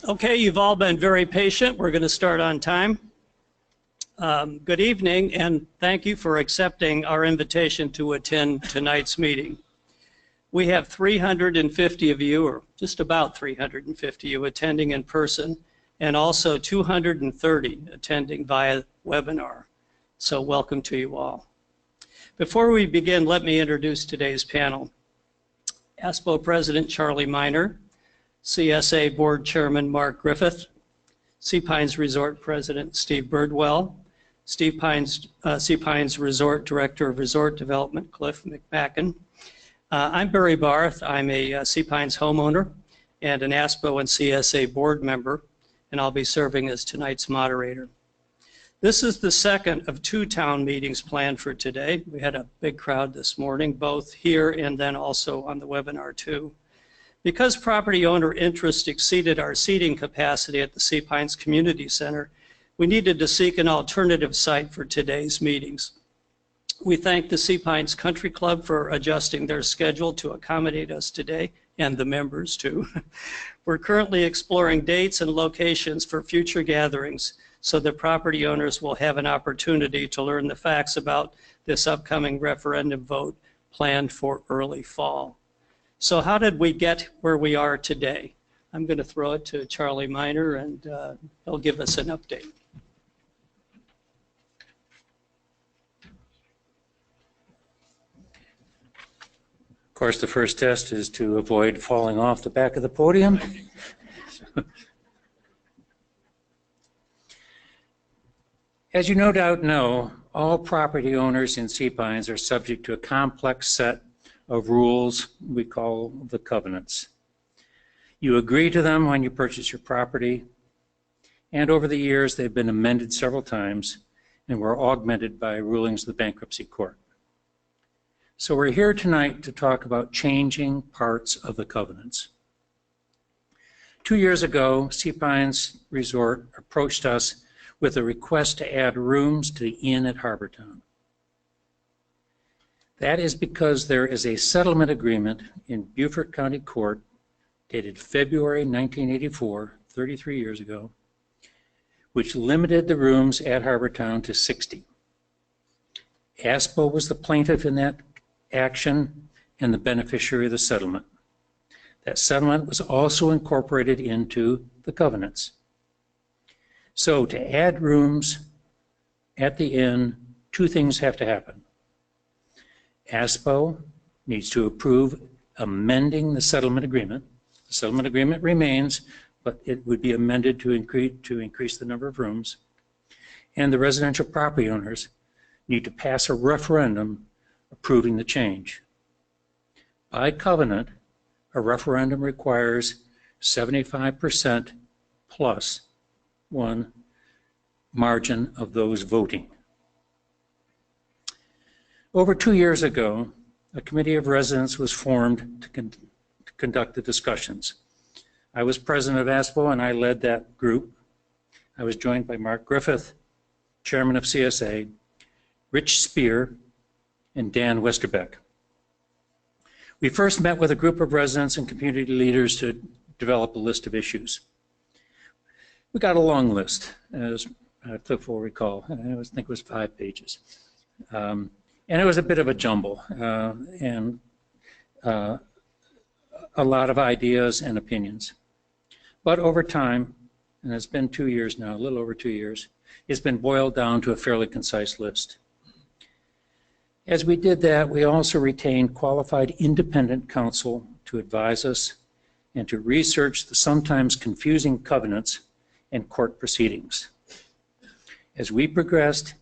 Okay, you've all been very patient. We're going to start on time. Good evening, and thank you for accepting our invitation to attend tonight's meeting. We have 350 of you, or just about 350 of you, attending in person, and also 230 attending via webinar. So welcome to you all. Before we begin, let me introduce today's panel. ASPPPO President Charlie Miner, CSA Board Chairman Mark Griffith, Sea Pines Resort President Steve Birdwell, Sea Pines Resort Director of Resort Development Cliff McMacken. I'm Barry Barth. I'm a Sea Pines homeowner and an ASPPPO and CSA board member, and I'll be serving as tonight's moderator. This is the second of two town meetings planned for today. We had a big crowd this morning, both here and then also on the webinar too. Because property owner interest exceeded our seating capacity at the Sea Pines Community Center, we needed to seek an alternative site for today's meetings. We thank the Sea Pines Country Club for adjusting their schedule to accommodate us today, and the members too. We're currently exploring dates and locations for future gatherings so that property owners will have an opportunity to learn the facts about this upcoming referendum vote planned for early fall. So how did we get where we are today? I'm going to throw it to Charlie Miner, and he'll give us an update. Of course, the first test is to avoid falling off the back of the podium. As you no doubt know, all property owners in Sea Pines are subject to a complex set of rules we call the covenants. You agree to them when you purchase your property, and over the years they've been amended several times and were augmented by rulings of the bankruptcy court. So we're here tonight to talk about changing parts of the covenants. 2 years ago, Sea Pines Resort approached us with a request to add rooms to the inn at Harbortown. That is because there is a settlement agreement in Beaufort County Court dated February 1984, 33 years ago, which limited the rooms at Harbortown to 60. ASPPPO was the plaintiff in that action and the beneficiary of the settlement. That settlement was also incorporated into the covenants. So to add rooms at the inn, two things have to happen. ASPPPO needs to approve amending the settlement agreement. The settlement agreement remains, but it would be amended to increase the number of rooms. And the residential property owners need to pass a referendum approving the change. By covenant, a referendum requires 75% plus one margin of those voting. Over 2 years ago, a committee of residents was formed to conduct the discussions. I was president of ASPPPO and I led that group. I was joined by Mark Griffith, chairman of CSA, Rich Spear, and Dan Westerbeck. We first met with a group of residents and community leaders to develop a list of issues. We got a long list, as Cliff will recall. I think it was 5 pages. And it was a bit of a jumble and a lot of ideas and opinions. But over time, and it's been 2 years now, a little over 2 years, it's been boiled down to a fairly concise list. As we did that, we also retained qualified independent counsel to advise us and to research the sometimes confusing covenants and court proceedings. As we progressed,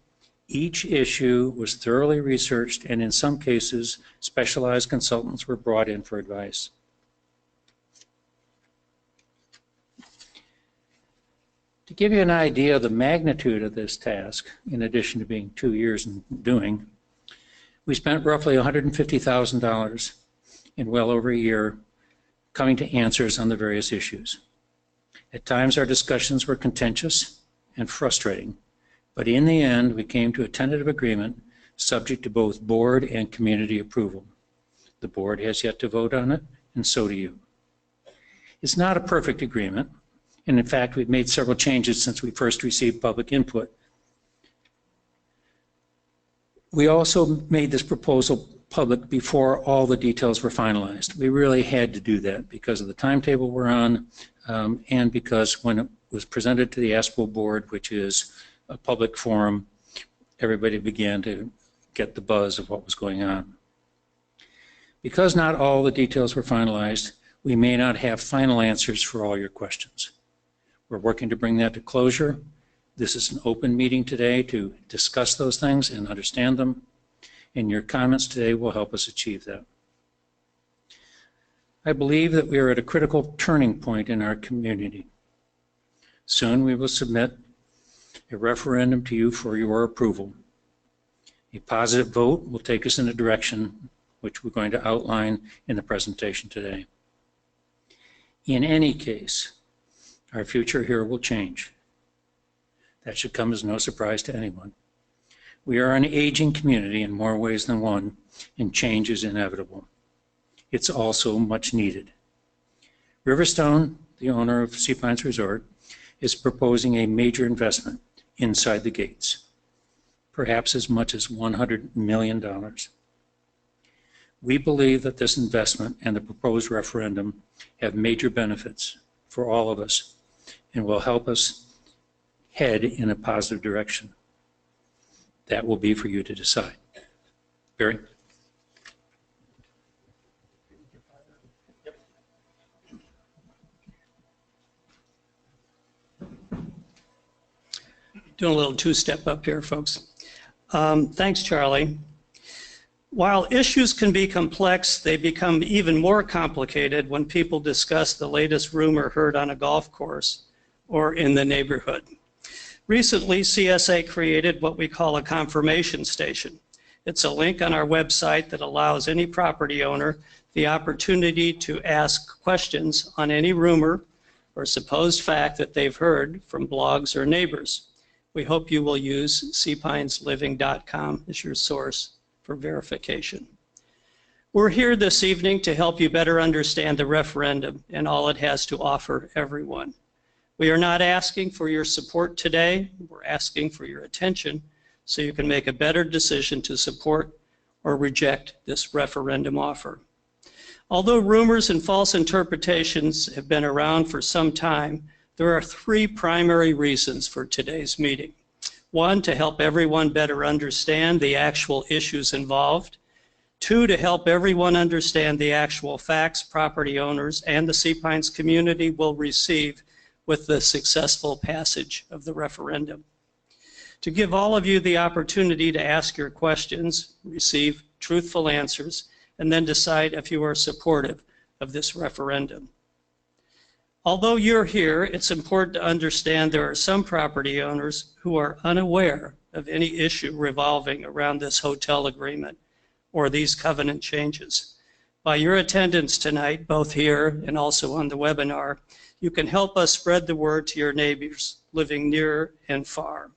each issue was thoroughly researched, and in some cases, specialized consultants were brought in for advice. To give you an idea of the magnitude of this task, in addition to being 2 years in doing, we spent roughly $150,000 in well over a year coming to answers on the various issues. At times, our discussions were contentious and frustrating, but in the end, we came to a tentative agreement subject to both board and community approval. The board has yet to vote on it, and so do you. It's not a perfect agreement, And in fact, we've made several changes since we first received public input. We also made this proposal public before all the details were finalized. We really had to do that because of the timetable we're on, and because when it was presented to the ASPPPO board, which is a public forum, everybody began to get the buzz of what was going on. Because not all the details were finalized, we may not have final answers for all your questions. We're working to bring that to closure. This is an open meeting today to discuss those things and understand them, and your comments today will help us achieve that. I believe that we are at a critical turning point in our community. Soon we will submit a referendum to you for your approval. A positive vote will take us in a direction which we're going to outline in the presentation today. In any case, our future here will change. That should come as no surprise to anyone. We are an aging community in more ways than one, and change is inevitable. It's also much needed. Riverstone, the owner of Sea Pines Resort, is proposing a major investment inside the gates, perhaps as much as $100 million. We believe that this investment and the proposed referendum have major benefits for all of us and will help us head in a positive direction. That will be for you to decide. Barry? Doing a little two-step up here, folks. Thanks, Charlie. While issues can be complex, they become even more complicated when people discuss the latest rumor heard on a golf course or in the neighborhood. Recently, CSA created what we call a confirmation station. It's a link on our website that allows any property owner the opportunity to ask questions on any rumor or supposed fact that they've heard from blogs or neighbors. We hope you will use seapinesliving.com as your source for verification. We're here this evening to help you better understand the referendum and all it has to offer everyone. We are not asking for your support today. We're asking for your attention so you can make a better decision to support or reject this referendum offer. Although rumors and false interpretations have been around for some time, there are three primary reasons for today's meeting. One, to help everyone better understand the actual issues involved. Two, to help everyone understand the actual facts property owners and the Sea Pines community will receive with the successful passage of the referendum. To give all of you the opportunity to ask your questions, receive truthful answers, and then decide if you are supportive of this referendum. Although you're here, it's important to understand there are some property owners who are unaware of any issue revolving around this hotel agreement or these covenant changes. By your attendance tonight, both here and also on the webinar, you can help us spread the word to your neighbors living near and far.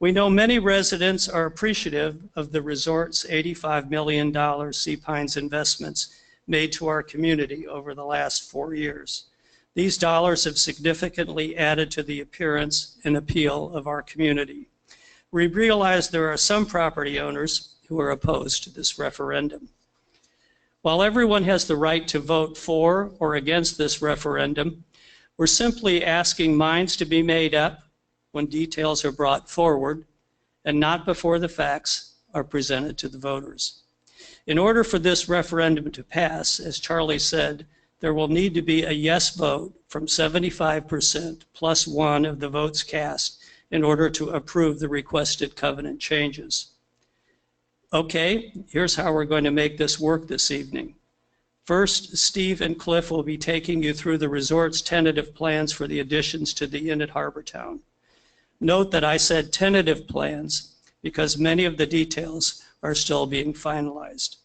We know many residents are appreciative of the resort's $85 million Sea Pines investments made to our community over the last 4 years. These dollars have significantly added to the appearance and appeal of our community. We realize there are some property owners who are opposed to this referendum. While everyone has the right to vote for or against this referendum, we're simply asking minds to be made up when details are brought forward and not before the facts are presented to the voters. In order for this referendum to pass, as Charlie said, there will need to be a yes vote from 75% plus 1 of the votes cast in order to approve the requested covenant changes. Okay, here's how we're going to make this work this evening. First, Steve and Cliff will be taking you through the resort's tentative plans for the additions to the Inn at Harbortown. Note that I said tentative plans because many of the details are still being finalized.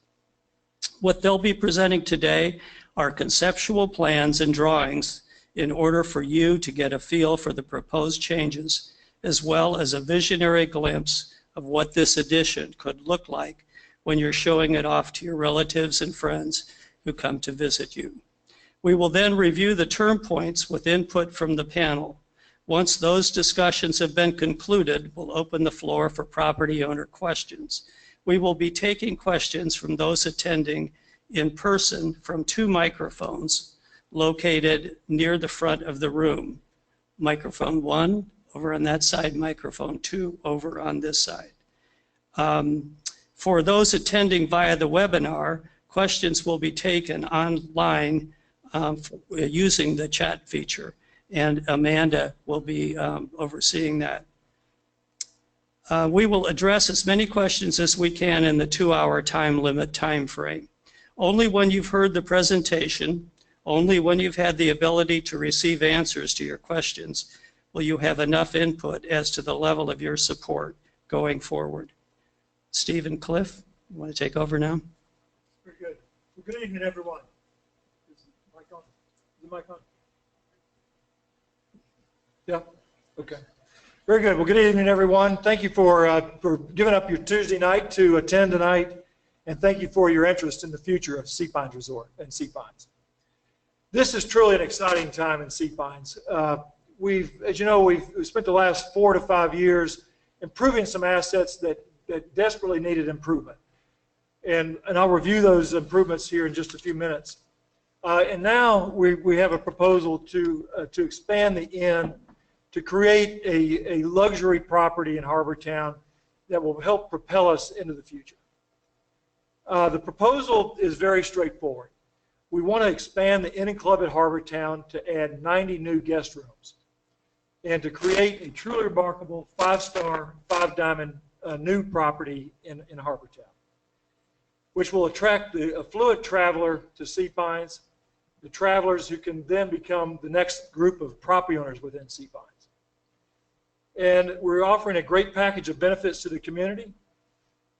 What they'll be presenting today are conceptual plans and drawings in order for you to get a feel for the proposed changes, as well as a visionary glimpse of what this addition could look like when you're showing it off to your relatives and friends who come to visit you. We will then review the term points with input from the panel. Once those discussions have been concluded, we'll open the floor for property owner questions. We will be taking questions from those attending in person from 2 microphones located near the front of the room. Microphone 1 over on that side, microphone 2 over on this side. For those attending via the webinar, questions will be taken online using the chat feature, and Amanda will be overseeing that. We will address as many questions as we can in the 2-hour time limit time frame. Only when you've heard the presentation, only when you've had the ability to receive answers to your questions, will you have enough input as to the level of your support going forward. Steve and Cliff, you want to take over now? Very good. Well, good evening, everyone. Is the mic on? Is the mic on? Yeah? Okay. Very good. Well, good evening, everyone. Thank you for giving up your Tuesday night to attend tonight, and thank you for your interest in the future of Sea Pines Resort and Sea Pines. This is truly an exciting time in Sea Pines. As you know, we've spent the last 4 to 5 years improving some assets that desperately needed improvement. And I'll review those improvements here in just a few minutes. And now we have a proposal to expand the inn, to create a luxury property in Harbor Town that will help propel us into the future. The proposal is very straightforward. We want to expand the Inn and Club at Harbor Town to add 90 new guest rooms and to create a truly remarkable 5-star, 5-diamond new property in Harbor Town, which will attract the affluent traveler to Sea Pines, the travelers who can then become the next group of property owners within Sea Pines. And we're offering a great package of benefits to the community.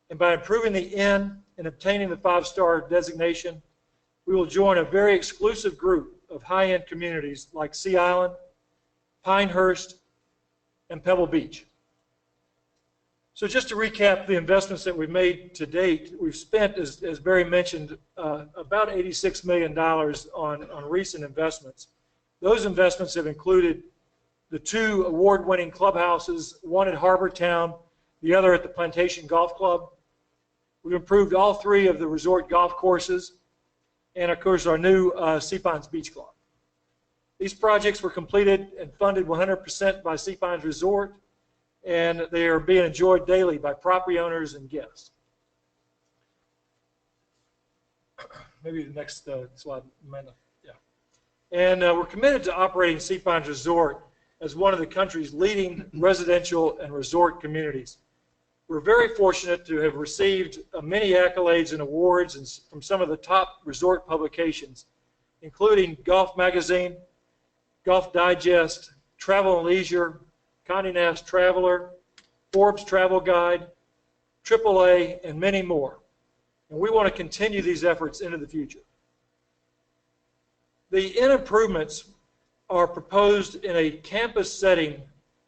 And by improving the inn and obtaining the 5-star designation, we will join a very exclusive group of high-end communities like Sea Island, Pinehurst, and Pebble Beach. So just to recap the investments that we've made to date, we've spent, as Barry mentioned, about $86 million on recent investments. Those investments have included the 2 award-winning clubhouses, one at Harbor Town, the other at the Plantation Golf Club. We've improved all 3 of the resort golf courses, and of course our new Sea Pines Beach Club. These projects were completed and funded 100% by Sea Pines Resort, and they are being enjoyed daily by property owners and guests. Maybe the next slide, Amanda. Yeah. And we're committed to operating Sea Pines Resort as one of the country's leading residential and resort communities. We're very fortunate to have received many accolades and awards from some of the top resort publications, including Golf Magazine, Golf Digest, Travel and Leisure, Condé Nast Traveler, Forbes Travel Guide, AAA, and many more. And we want to continue these efforts into the future. The inn improvements are proposed in a campus setting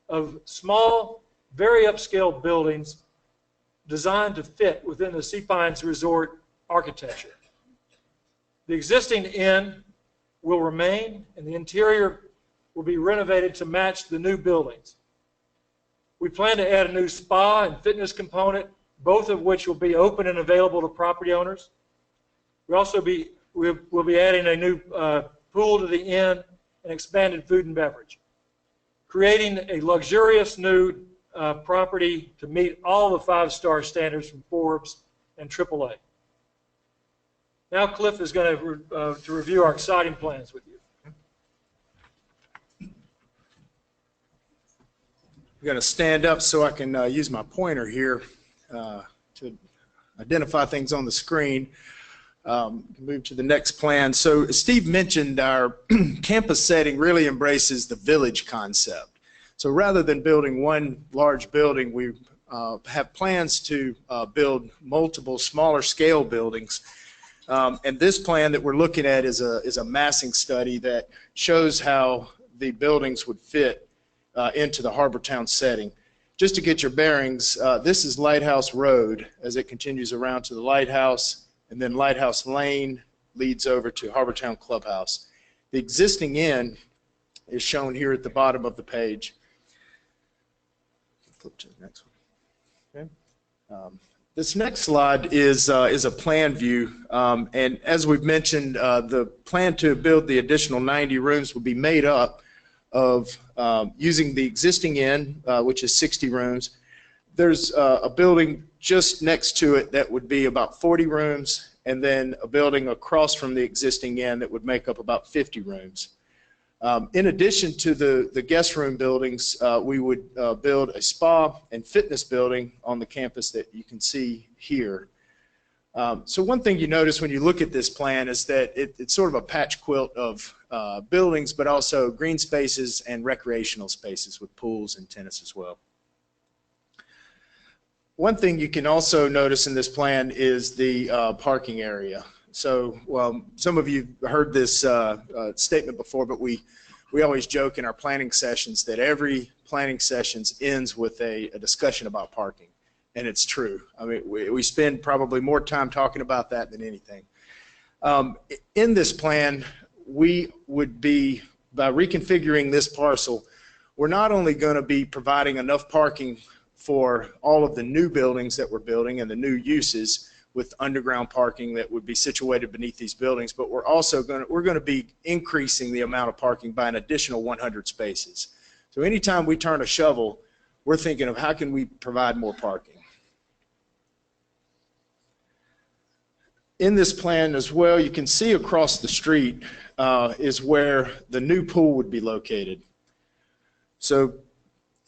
of small, very upscale buildings designed to fit within the Sea Pines Resort architecture. The existing inn will remain, and the interior will be renovated to match the new buildings. We plan to add a new spa and fitness component, both of which will be open and available to property owners. We'll be adding a new pool to the inn and expanded food and beverage, creating a luxurious new property to meet all the 5-star standards from Forbes and AAA. Now Cliff is going to review our exciting plans with you. I'm going to stand up so I can use my pointer here to identify things on the screen. Move to the next plan. So Steve mentioned our campus setting really embraces the village concept. So rather than building one large building, we have plans to build multiple smaller scale buildings. And this plan that we're looking at is a massing study that shows how the buildings would fit into the Harbor Town setting. Just to get your bearings, this is Lighthouse Road as it continues around to the lighthouse, and then Lighthouse Lane leads over to Harbor Town Clubhouse. The existing inn is shown here at the bottom of the page. Flip to the next one. Okay. This next slide is a plan view, and as we've mentioned, the plan to build the additional 90 rooms will be made up of using the existing inn, which is 60 rooms. There's a building just next to it that would be about 40 rooms, and then a building across from the existing inn that would make up about 50 rooms. In addition to the guest room buildings, we would build a spa and fitness building on the campus that you can see here. So one thing you notice when you look at this plan is that it's sort of a patch quilt of buildings, but also green spaces and recreational spaces with pools and tennis as well. One thing you can also notice in this plan is the parking area. So, well, some of you heard this statement before, but we always joke in our planning sessions that every planning session ends with a discussion about parking, and it's true. I mean, we spend probably more time talking about that than anything. In this plan, we would be, by reconfiguring this parcel, we're not only going to be providing enough parking for all of the new buildings that we're building and the new uses, with underground parking that would be situated beneath these buildings, but we're also going to be increasing the amount of parking by an additional 100 spaces. So anytime we turn a shovel, we're thinking of how can we provide more parking. In this plan as well, you can see across the street is where the new pool would be located. So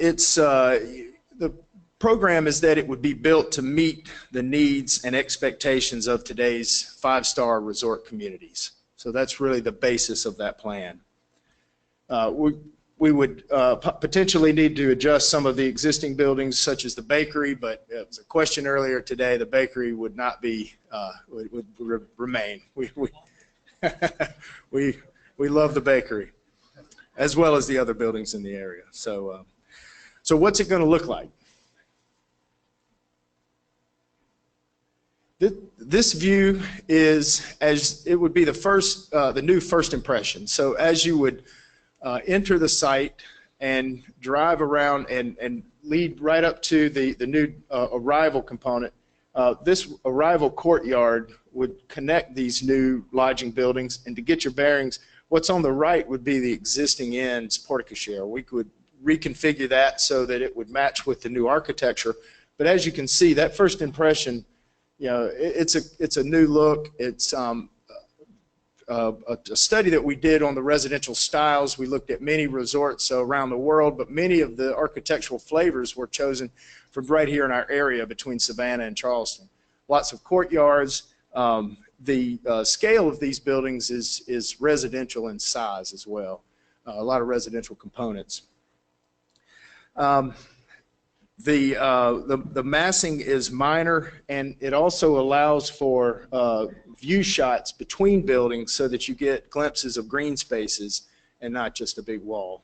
it's the program is that it would be built to meet the needs and expectations of today's five-star resort communities. So that's really the basis of that plan. We would potentially need to adjust some of the existing buildings, such as the bakery, but it was a question earlier today, the bakery would not be, would remain. We love the bakery, as well as the other buildings in the area. So, so what's it going to look like? This view is, as it would be the new first impression. So as you would enter the site and drive around and lead right up to the new arrival component, this arrival courtyard would connect these new lodging buildings. And to get your bearings, what's on the right would be the existing inn's portico share. We could reconfigure that so that it would match with the new architecture. But as you can see, that first impression, you know, it's a new look. It's a study that we did on the residential styles. We looked at many resorts around the world, but many of the architectural flavors were chosen from right here in our area between Savannah and Charleston. Lots of courtyards. The scale of these buildings is residential in size as well. A lot of residential components. The massing is minor, and it also allows for view shots between buildings so that you get glimpses of green spaces and not just a big wall.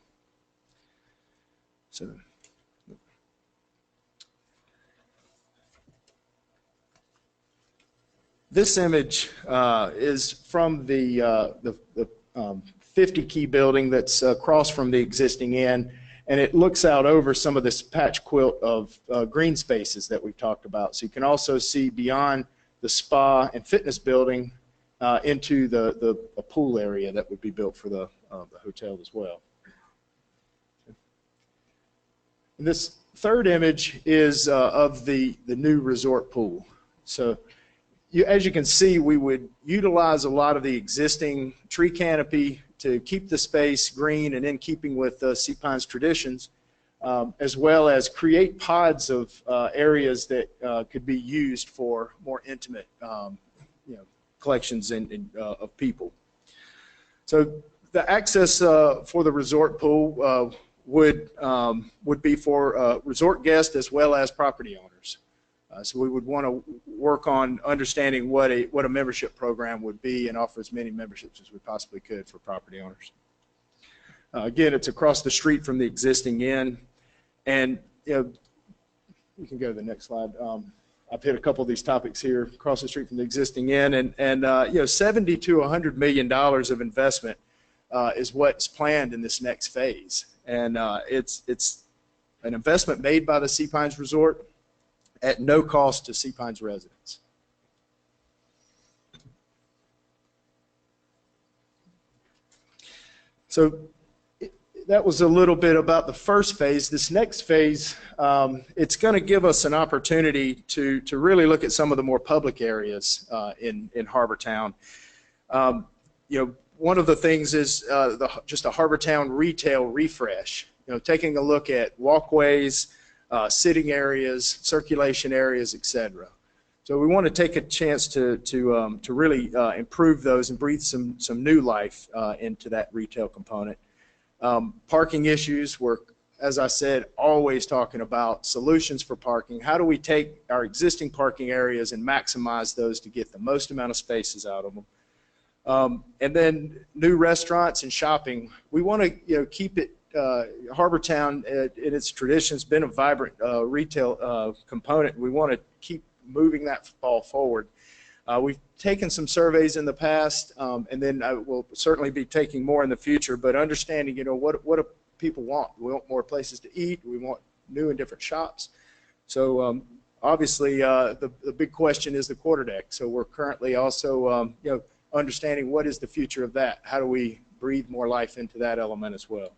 So, this image is from the 50 key building that's across from the existing inn. And it looks out over some of this patch quilt of green spaces that we've talked about. So you can also see beyond the spa and fitness building into the pool area that would be built for the hotel as well. And this third image is of the new resort pool. So as you can see, we would utilize a lot of the existing tree canopy to keep the space green and in keeping with Sea Pine's traditions, as well as create pods of areas that could be used for more intimate collections of people. So the access for the resort pool would be for resort guests as well as property owners. So we would want to work on understanding what a membership program would be and offer as many memberships as we possibly could for property owners. Again, it's across the street from the existing inn, and you can go to the next slide. I've hit a couple of these topics here. Across the street from the existing inn, and $70 to $100 million of investment is what's planned in this next phase. And it's an investment made by the Sea Pines Resort at no cost to Sea Pines residents. So that was a little bit about the first phase. This next phase, it's going to give us an opportunity to really look at some of the more public areas in Harbor Town. You know, one of the things is just a Harbor Town retail refresh. You know, taking a look at walkways, sitting areas, circulation areas, etc. So we want to take a chance to really improve those and breathe some new life into that retail component. Parking issues, we're, as I said, always talking about solutions for parking. How do we take our existing parking areas and maximize those to get the most amount of spaces out of them? And then new restaurants and shopping. We want to keep it, Harbor Town in its traditions been a vibrant retail component. We want to keep moving that ball forward. We've taken some surveys in the past, and then I will certainly be taking more in the future, but understanding, what do people want? We want more places to eat. We want new and different shops. So obviously the big question is the quarterdeck. So we're currently also understanding what is the future of that. How do we breathe more life into that element as well?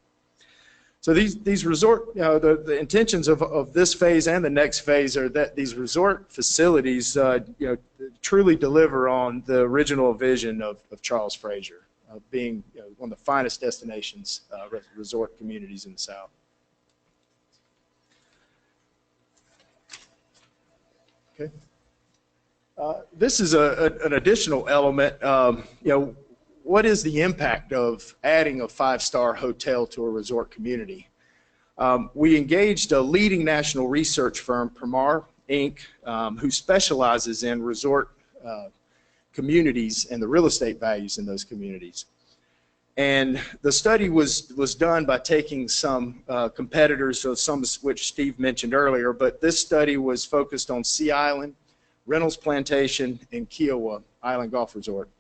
So these resort, the intentions of this phase and the next phase are that these resort facilities, truly deliver on the original vision of Charles Frazier, being one of the finest destinations, resort communities in the South. Okay. This is an additional element. What is the impact of adding a five-star hotel to a resort community? We engaged a leading national research firm, Permar Inc., who specializes in resort communities and the real estate values in those communities. And the study was done by taking some competitors, so some of which Steve mentioned earlier, but this study was focused on Sea Island, Reynolds Plantation, and Kiowa Island Golf Resort.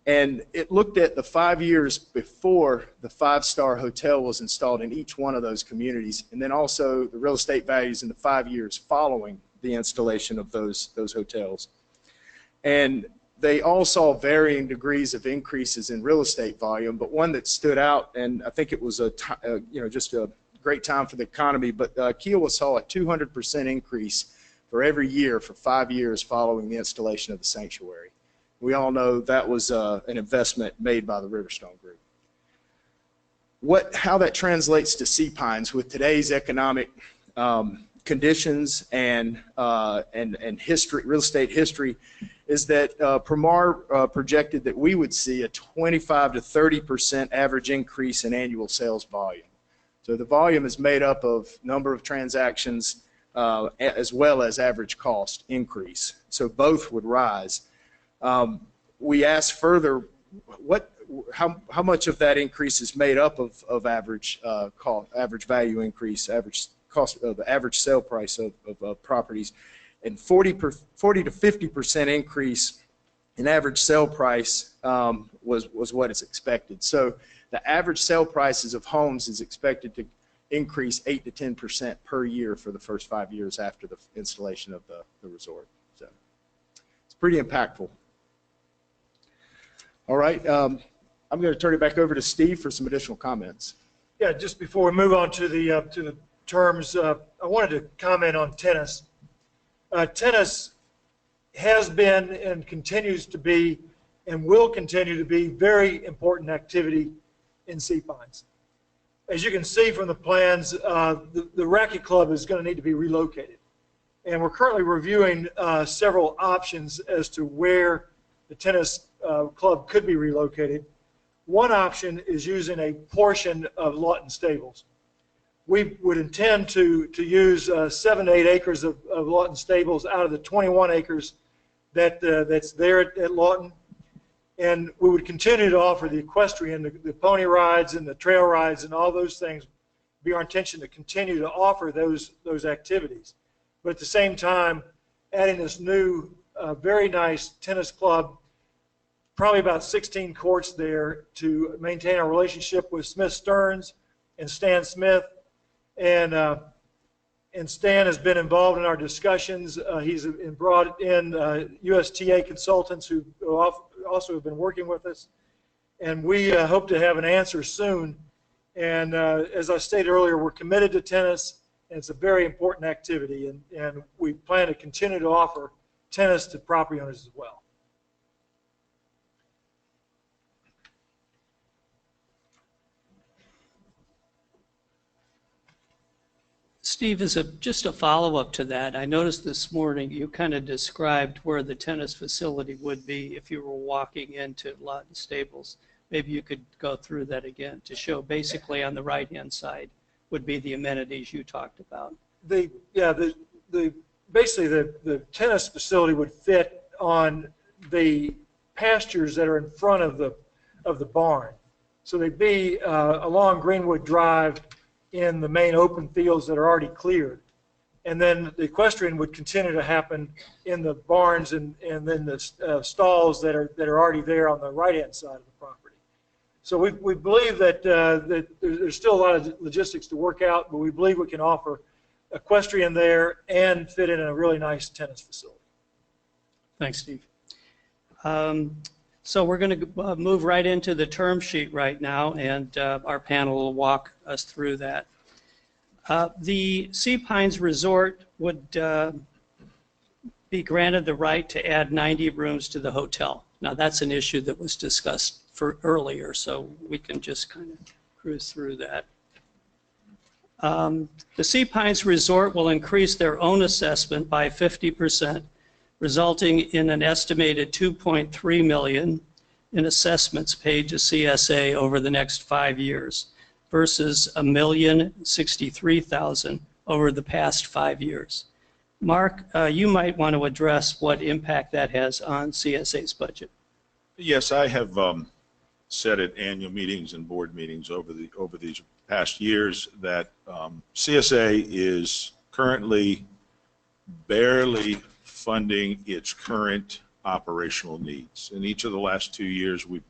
And it looked at the 5 years before the five-star hotel was installed in each one of those communities, and then also the real estate values in the 5 years following the installation of those hotels. And they all saw varying degrees of increases in real estate volume, but one that stood out, and I think it was just a great time for the economy, but Kiowa saw a 200% increase for every year for 5 years following the installation of the sanctuary. We all know that was an investment made by the Riverstone Group. How that translates to Sea Pines with today's economic conditions and history, real estate history, is that Permar projected that we would see a 25 to 30% average increase in annual sales volume. So the volume is made up of number of transactions as well as average cost increase. So both would rise. We asked further, how much of that increase is made up of average average value increase, average cost of the average sale price of properties, and 40 to 50% increase in average sale price was what is expected. So the average sale prices of homes is expected to increase 8 to 10% per year for the first 5 years after the installation of the resort. So it's pretty impactful. All right, I'm going to turn it back over to Steve for some additional comments. Yeah, just before we move on to the terms, I wanted to comment on tennis. Tennis has been and continues to be and will continue to be very important activity in Sea Pines. As you can see from the plans, the racket club is going to need to be relocated. And we're currently reviewing several options as to where the tennis club could be relocated. One option is using a portion of Lawton Stables. We would intend to use 7 to 8 acres of Lawton Stables out of the 21 acres that's there at Lawton. And we would continue to offer the equestrian, the pony rides and the trail rides and all those things. It'd be our intention to continue to offer those activities. But at the same time, adding this new, very nice tennis club probably about 16 courts there to maintain our relationship with Smith Stearns and Stan Smith. And Stan has been involved in our discussions. He's brought in USTA consultants who also have been working with us. And we hope to have an answer soon. And as I stated earlier, we're committed to tennis, and it's a very important activity. And we plan to continue to offer tennis to property owners as well. Steve, just a follow-up to that, I noticed this morning you kind of described where the tennis facility would be if you were walking into Lawton Stables. Maybe you could go through that again to show basically on the right-hand side would be the amenities you talked about. Basically the tennis facility would fit on the pastures that are in front of the barn. So they'd be along Greenwood Drive in the main open fields that are already cleared. And then the equestrian would continue to happen in the barns and then the stalls that are already there on the right-hand side of the property. So we believe that there's still a lot of logistics to work out, but we believe we can offer equestrian there and fit in a really nice tennis facility. Thanks, Steve. So we're going to move right into the term sheet right now, and our panel will walk us through that. The Sea Pines Resort would be granted the right to add 90 rooms to the hotel. Now that's an issue that was discussed earlier, so we can just kind of cruise through that. The Sea Pines Resort will increase their own assessment by 50%, resulting in an estimated $2.3 million in assessments paid to CSA over the next 5 years versus $1,063,000 over the past 5 years. Mark, you might want to address what impact that has on CSA's budget. Yes, I have said at annual meetings and board meetings over these past years that CSA is currently barely funding its current operational needs. In each of the last 2 years, we've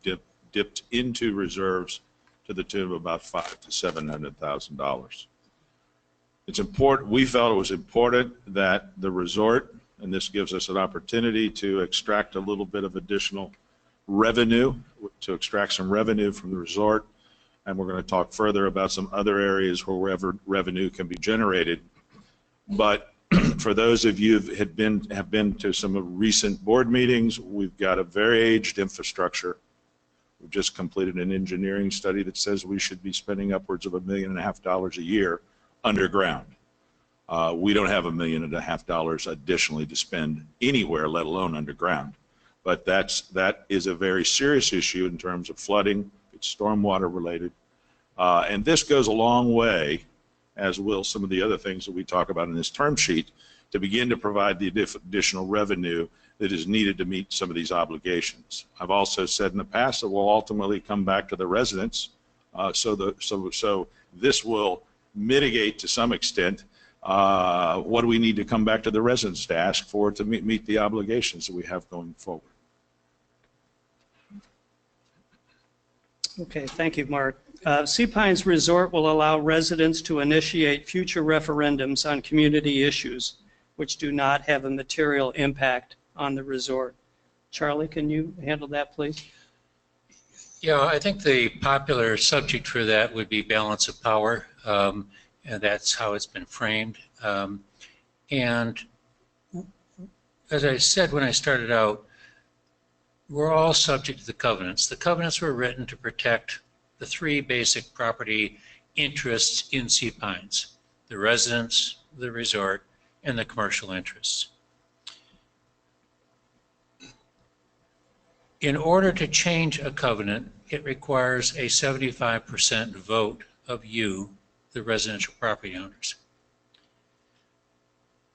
dipped into reserves to the tune of about $500,000 to $700,000. It's important. We felt it was important that the resort, and this gives us an opportunity to extract a little bit of additional revenue, to extract some revenue from the resort, and we're going to talk further about some other areas where revenue can be generated. But for those of you who have been to some recent board meetings, we've got a very aged infrastructure. We've just completed an engineering study that says we should be spending upwards of $1.5 million a year underground. We don't have $1.5 million additionally to spend anywhere, let alone underground. But that is a very serious issue in terms of flooding. It's stormwater related. And this goes a long way, as will some of the other things that we talk about in this term sheet, to begin to provide the additional revenue that is needed to meet some of these obligations. I've also said in the past that we'll ultimately come back to the residents, so this will mitigate to some extent what do we need to come back to the residents to ask for to meet the obligations that we have going forward. Okay, thank you, Mark. Sea Pines Resort will allow residents to initiate future referendums on community issues which do not have a material impact on the resort. Charlie, can you handle that, please? Yeah, I think the popular subject for that would be balance of power, and that's how it's been framed. And as I said when I started out, we're all subject to the covenants. The covenants were written to protect the three basic property interests in Sea Pines: the residents, the resort, and the commercial interests. In order to change a covenant, it requires a 75% vote of you, the residential property owners.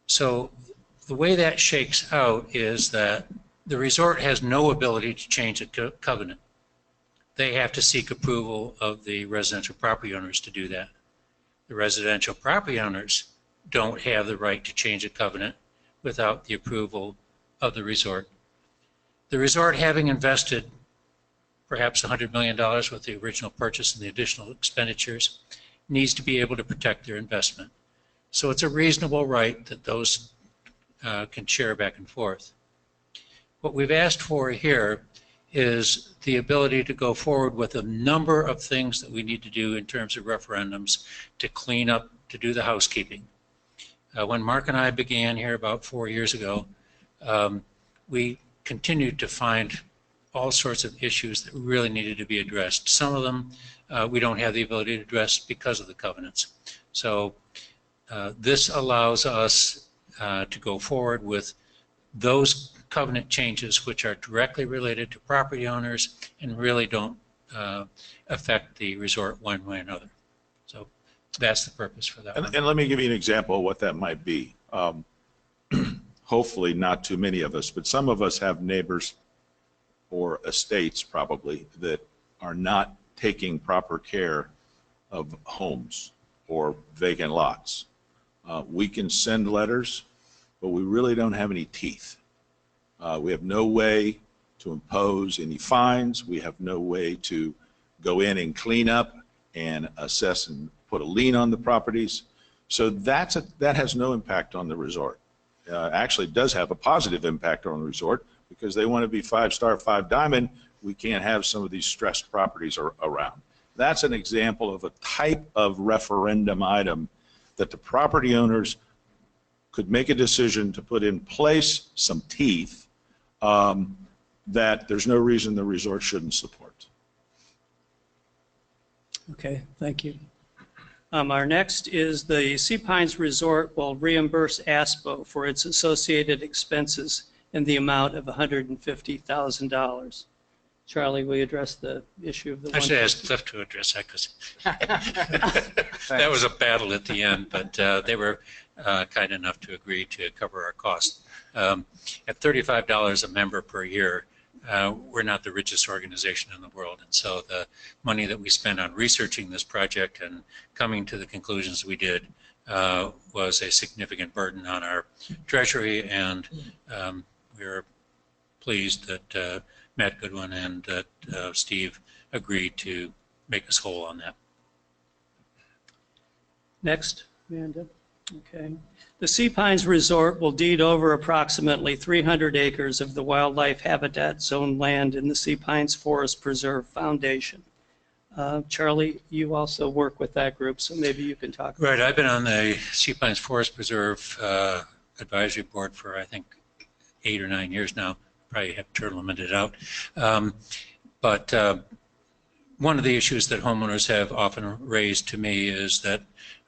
So the way that shakes out is that the resort has no ability to change a covenant. They have to seek approval of the residential property owners to do that. The residential property owners don't have the right to change a covenant without the approval of the resort. The resort, having invested perhaps $100 million with the original purchase and the additional expenditures, needs to be able to protect their investment. So it's a reasonable right that those can share back and forth. What we've asked for here is the ability to go forward with a number of things that we need to do in terms of referendums to clean up, to do the housekeeping. When Mark and I began here about 4 years ago, we continued to find all sorts of issues that really needed to be addressed. Some of them we don't have the ability to address because of the covenants. So this allows us to go forward with those covenant changes which are directly related to property owners and really don't affect the resort one way or another. So that's the purpose for that. And let me give you an example of what that might be. Hopefully not too many of us, but some of us have neighbors or estates probably that are not taking proper care of homes or vacant lots. We can send letters, but we really don't have any teeth. We have no way to impose any fines. We have no way to go in and clean up and assess and put a lien on the properties. So that has no impact on the resort. Actually, it does have a positive impact on the resort because they want to be 5-star, 5-diamond. We can't have some of these stressed properties around. That's an example of a type of referendum item that the property owners could make a decision to put in place some teeth that there's no reason the resort shouldn't support. Okay, thank you. Our next is the Sea Pines Resort will reimburse ASPPPO for its associated expenses in the amount of $150,000. Charlie, will you address the issue of the? I should ask Cliff to address that because that was a battle at the end, but they were kind enough to agree to cover our costs. At $35 a member per year, we're not the richest organization in the world, and so the money that we spend on researching this project and coming to the conclusions we did was a significant burden on our treasury, and we're pleased that Matt Goodwin and Steve agreed to make us whole on that. Next, Amanda. Okay. The Sea Pines Resort will deed over approximately 300 acres of the Wildlife Habitat Zone land in the Sea Pines Forest Preserve Foundation. Charlie, you also work with that group, so maybe you can talk about Right. I've been on the Sea Pines Forest Preserve Advisory Board for, I think, 8 or 9 years now. Probably have term limited out. But one of the issues that homeowners have often raised to me is that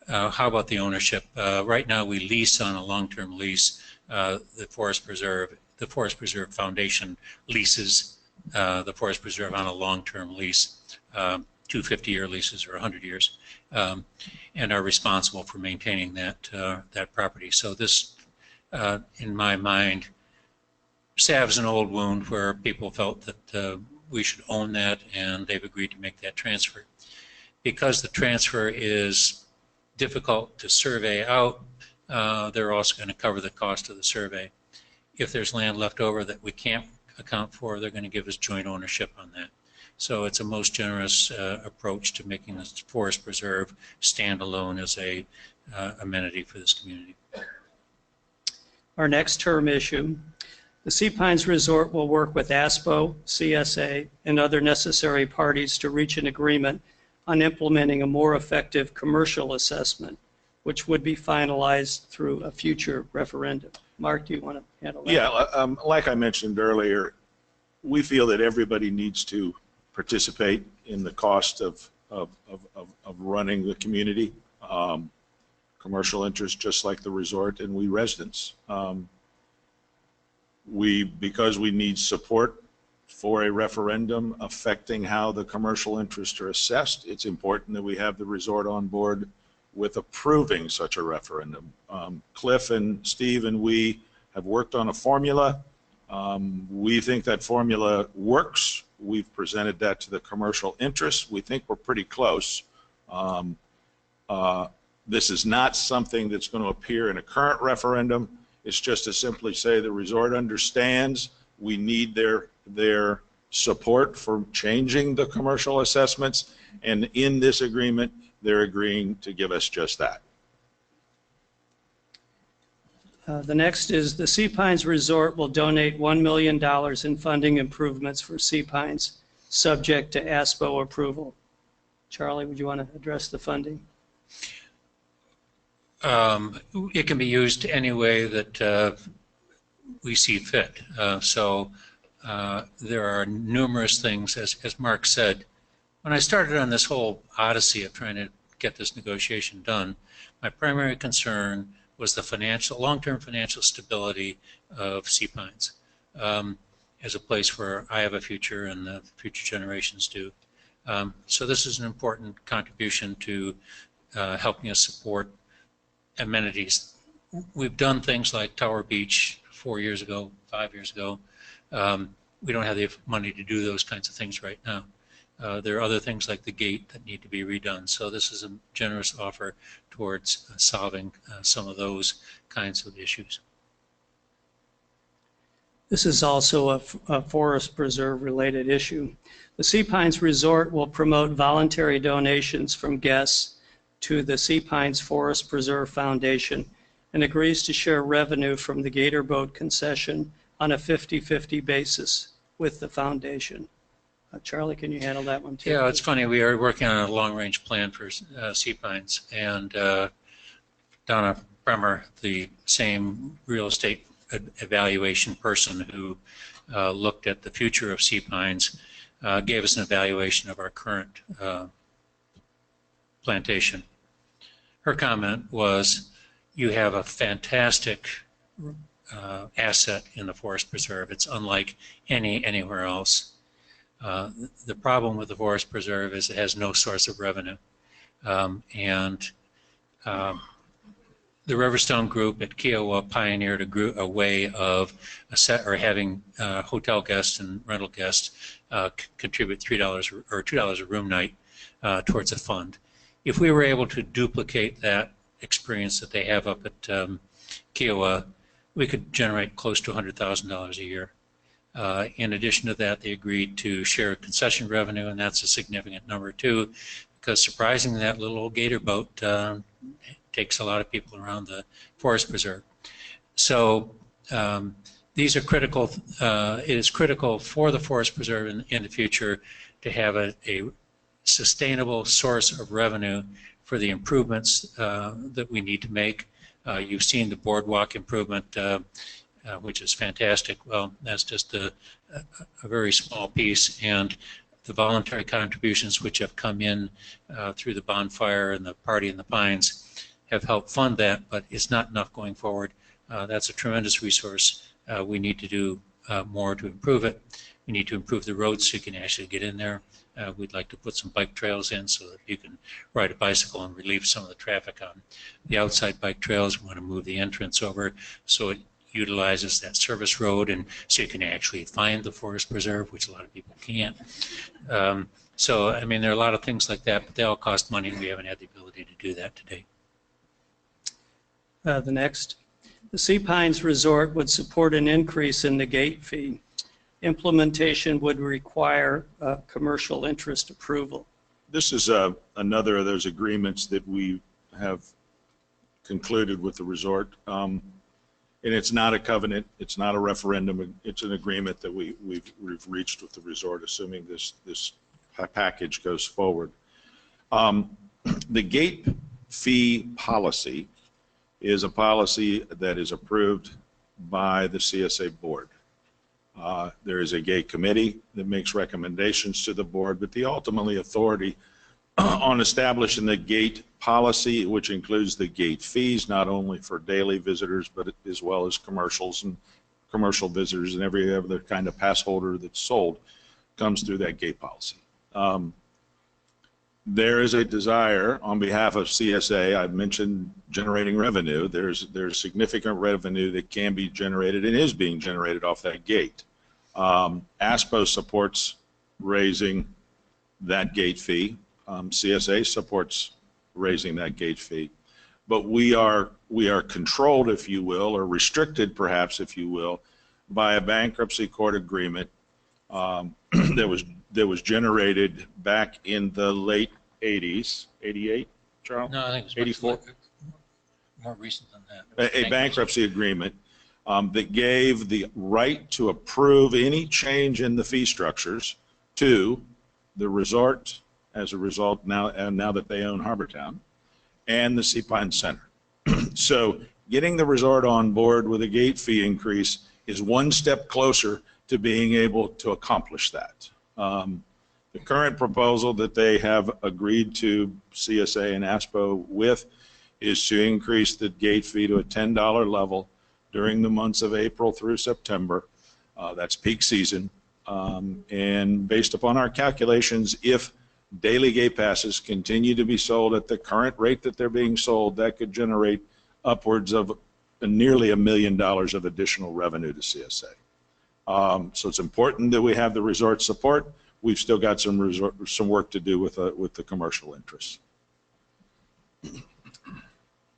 how about the ownership? Right now we lease on a long-term lease. The Forest Preserve Foundation leases the Forest Preserve on a long-term lease, 2 50-year leases or 100 years, and are responsible for maintaining that property. So this, in my mind, salves an old wound where people felt that we should own that, and they've agreed to make that transfer. Because the transfer is difficult to survey out, they're also going to cover the cost of the survey. If there's land left over that we can't account for, they're going to give us joint ownership on that. So it's a most generous approach to making this forest preserve stand alone as a amenity for this community. our next term issue. The Sea Pines Resort will work with ASPPPO, CSA, and other necessary parties to reach an agreement on implementing a more effective commercial assessment, which would be finalized through a future referendum. Mark, do you want to handle that? Yeah, like I mentioned earlier, we feel that everybody needs to participate in the cost of running the community. Commercial interest, just like the resort, and we residents. Because we need support for a referendum affecting how the commercial interests are assessed, it's important that we have the resort on board with approving such a referendum. Cliff and Steve and we have worked on a formula. We think that formula works. We've presented that to the commercial interests. We think we're pretty close. This is not something that's going to appear in a current referendum. It's just to simply say the resort understands we need their support for changing the commercial assessments, and in this agreement, they're agreeing to give us just that. The next is the Sea Pines Resort will donate $1 million in funding improvements for Sea Pines, subject to ASPPPO approval. Charlie, would you want to address the funding? It can be used any way that we see fit. There are numerous things, as Mark said. When I started on this whole odyssey of trying to get this negotiation done, my primary concern was the long-term financial stability of Sea Pines as a place where I have a future and the future generations do. So this is an important contribution to helping us support amenities. We've done things like Tower Beach 4 years ago, 5 years ago. We don't have the money to do those kinds of things right now. There are other things like the gate that need to be redone. So this is a generous offer towards solving some of those kinds of issues. This is also a forest preserve related issue. The Sea Pines Resort will promote voluntary donations from guests to the Sea Pines Forest Preserve Foundation and agrees to share revenue from the Gator Boat concession on a 50-50 basis with the foundation. Charlie, can you handle that one too? Yeah, it's funny. We are working on a long-range plan for Sea Pines, and Donna Bremer, the same real estate evaluation person who looked at the future of Sea Pines, gave us an evaluation of our current plantation. Her comment was, you have a fantastic asset in the forest preserve. It's unlike anywhere else. The problem with the forest preserve is it has no source of revenue. The Riverstone Group at Kiowa pioneered a way of having hotel guests and rental guests contribute $3 or $2 a room night towards a fund. If we were able to duplicate that experience that they have up at Kiowa, we could generate close to $100,000 a year. In addition to that, they agreed to share concession revenue, and that's a significant number too, because surprisingly, that little old gator boat takes a lot of people around the forest preserve. So these are critical. It is critical for the forest preserve in the future to have a sustainable source of revenue for the improvements that we need to make. You've seen the boardwalk improvement, which is fantastic. Well, that's just a very small piece, and the voluntary contributions which have come in through the bonfire and the Party in the Pines have helped fund that, but it's not enough going forward. That's a tremendous resource. We need to do more to improve it. We need to improve the roads so you can actually get in there. We'd like to put some bike trails in so that you can ride a bicycle and relieve some of the traffic on the outside bike trails. We want to move the entrance over so it utilizes that service road, and so you can actually find the forest preserve, which a lot of people can't. So, I mean, there are a lot of things like that, but they all cost money, and we haven't had the ability to do that today. The next, the Sea Pines Resort would support an increase in the gate fee. Implementation would require commercial interest approval. This is another of those agreements that we have concluded with the resort. And it's not a covenant, it's not a referendum, it's an agreement that we've reached with the resort, assuming this package goes forward. The gate fee policy is a policy that is approved by the CSA board. There is a gate committee that makes recommendations to the board, but the ultimately authority on establishing the gate policy, which includes the gate fees, not only for daily visitors, but as well as commercials and commercial visitors and every other kind of pass holder that's sold, comes through that gate policy. There is a desire on behalf of CSA, I've mentioned generating revenue, there's significant revenue that can be generated and is being generated off that gate. ASPPPO supports raising that gate fee. CSA supports raising that gate fee. But we are controlled, if you will, or restricted perhaps, if you will, by a bankruptcy court agreement that was generated back in the late 80s, 88, Charles? No, I think it was 84. More recent than that. A bankruptcy agreement that gave the right to approve any change in the fee structures to the resort as a result now that they own Harbortown and the Sea Pines Center. So getting the resort on board with a gate fee increase is one step closer to being able to accomplish that. The current proposal that they have agreed to CSA and ASPO with is to increase the gate fee to a $10 level during the months of April through September. That's peak season. And based upon our calculations, if daily gate passes continue to be sold at the current rate that they're being sold, that could generate upwards of nearly $1 million of additional revenue to CSA. So it's important that we have the resort support. We've still got some work to do with the commercial interests.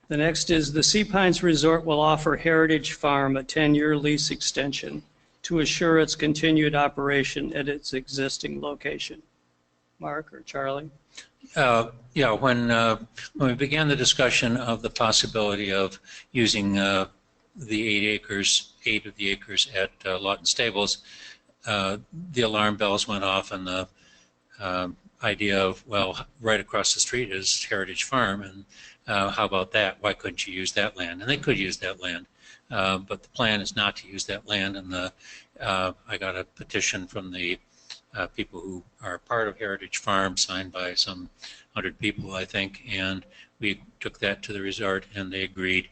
The next is the Sea Pines Resort will offer Heritage Farm a 10-year lease extension to assure its continued operation at its existing location. Mark or Charlie? Yeah, when we began the discussion of the possibility of using the 8 of the acres at Lawton Stables, the alarm bells went off, and the idea of, well, right across the street is Heritage Farm, and how about that? Why couldn't you use that land? And they could use that land, but the plan is not to use that land. And I got a petition from the people who are part of Heritage Farm, signed by some 100 people, I think, and we took that to the resort, and they agreed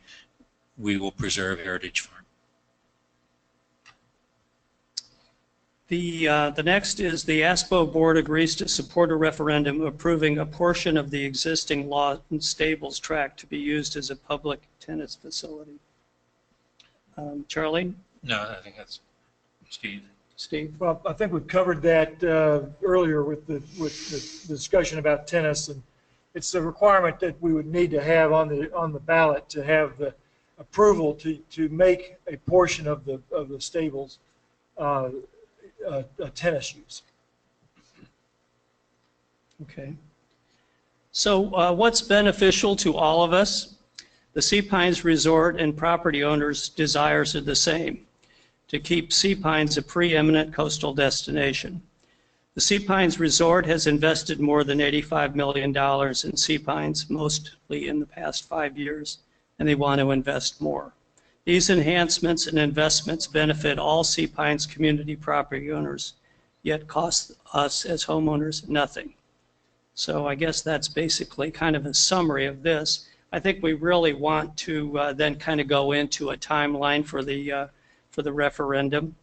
we will preserve Heritage Farm. The next is the ASPO board agrees to support a referendum approving a portion of the existing Lawton Stables tract to be used as a public tennis facility. Charlie? No, I think that's Steve. Steve? Well, I think we've covered that earlier with the discussion about tennis, and it's a requirement that we would need to have on the ballot to have the approval to make a portion of the stables tennis use. Okay. So what's beneficial to all of us? The Sea Pines Resort and property owners' desires are the same: to keep Sea Pines a preeminent coastal destination. The Sea Pines Resort has invested more than $85 million in Sea Pines, mostly in the past 5 years, and they want to invest more. These enhancements and investments benefit all Sea Pines community property owners, yet cost us as homeowners nothing. So I guess that's basically kind of a summary of this. I think we really want to then kind of go into a timeline for the referendum.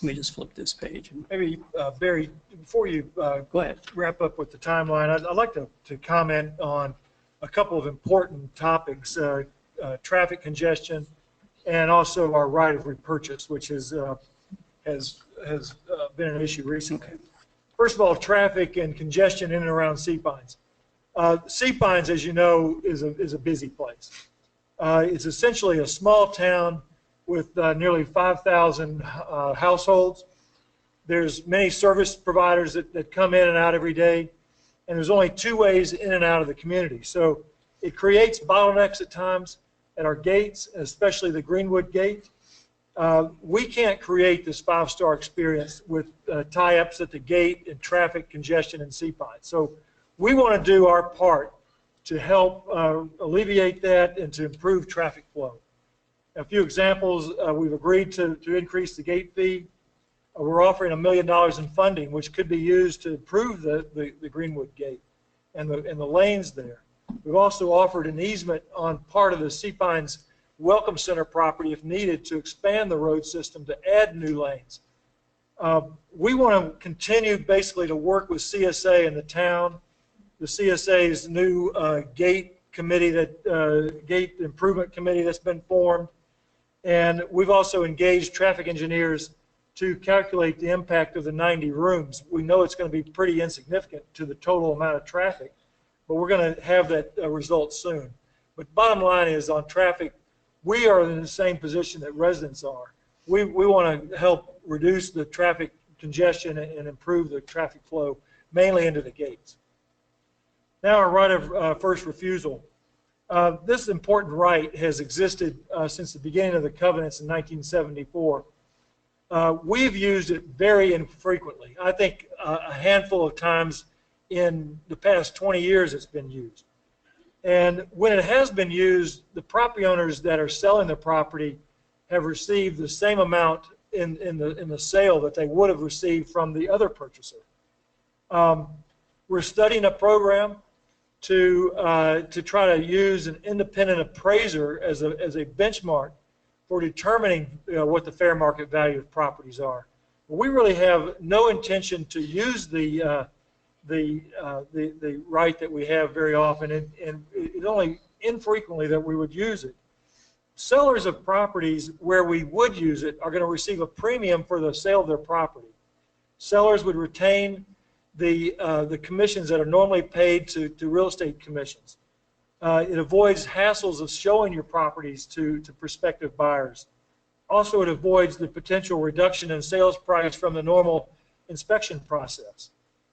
Let me just flip this page. Maybe, Barry, before you Go ahead. wrap up with the timeline, I'd like to comment on a couple of important topics, traffic congestion and also our right of repurchase, which has been an issue recently. First of all, traffic and congestion in and around Sea Pines. Sea Pines, as you know, is a busy place. It's essentially a small town with nearly 5,000 households. There's many service providers that come in and out every day, and there's only 2 ways in and out of the community. So it creates bottlenecks at times at our gates, especially the Greenwood Gate. We can't create this 5-star experience with tie-ups at the gate and traffic congestion in Sea Pines. So we want to do our part to help alleviate that and to improve traffic flow. A few examples: we've agreed to increase the gate fee. We're offering $1 million in funding, which could be used to improve the Greenwood Gate and the lanes there. We've also offered an easement on part of the Sea Pines Welcome Center property, if needed, to expand the road system to add new lanes. We want to continue basically to work with CSA and the town. The CSA's new gate committee, gate improvement committee that's been formed, and we've also engaged traffic engineers to calculate the impact of the 90 rooms. We know it's going to be pretty insignificant to the total amount of traffic, but we're going to have that result soon. But bottom line is, on traffic, we are in the same position that residents are. We want to help reduce the traffic congestion and improve the traffic flow, mainly into the gates. Now our right of first refusal. This important right has existed since the beginning of the covenants in 1974. We've used it very infrequently. I think a handful of times in the past 20 years it's been used. And when it has been used, the property owners that are selling the property have received the same amount in the sale that they would have received from the other purchaser. We're studying a program to try to use an independent appraiser as a benchmark for determining what the fair market value of properties are. We really have no intention to use the right that we have very often, and it's only infrequently that we would use it. Sellers of properties where we would use it are going to receive a premium for the sale of their property. Sellers would retain the commissions that are normally paid to real estate commissions. It avoids hassles of showing your properties to prospective buyers. Also, it avoids the potential reduction in sales price from the normal inspection process.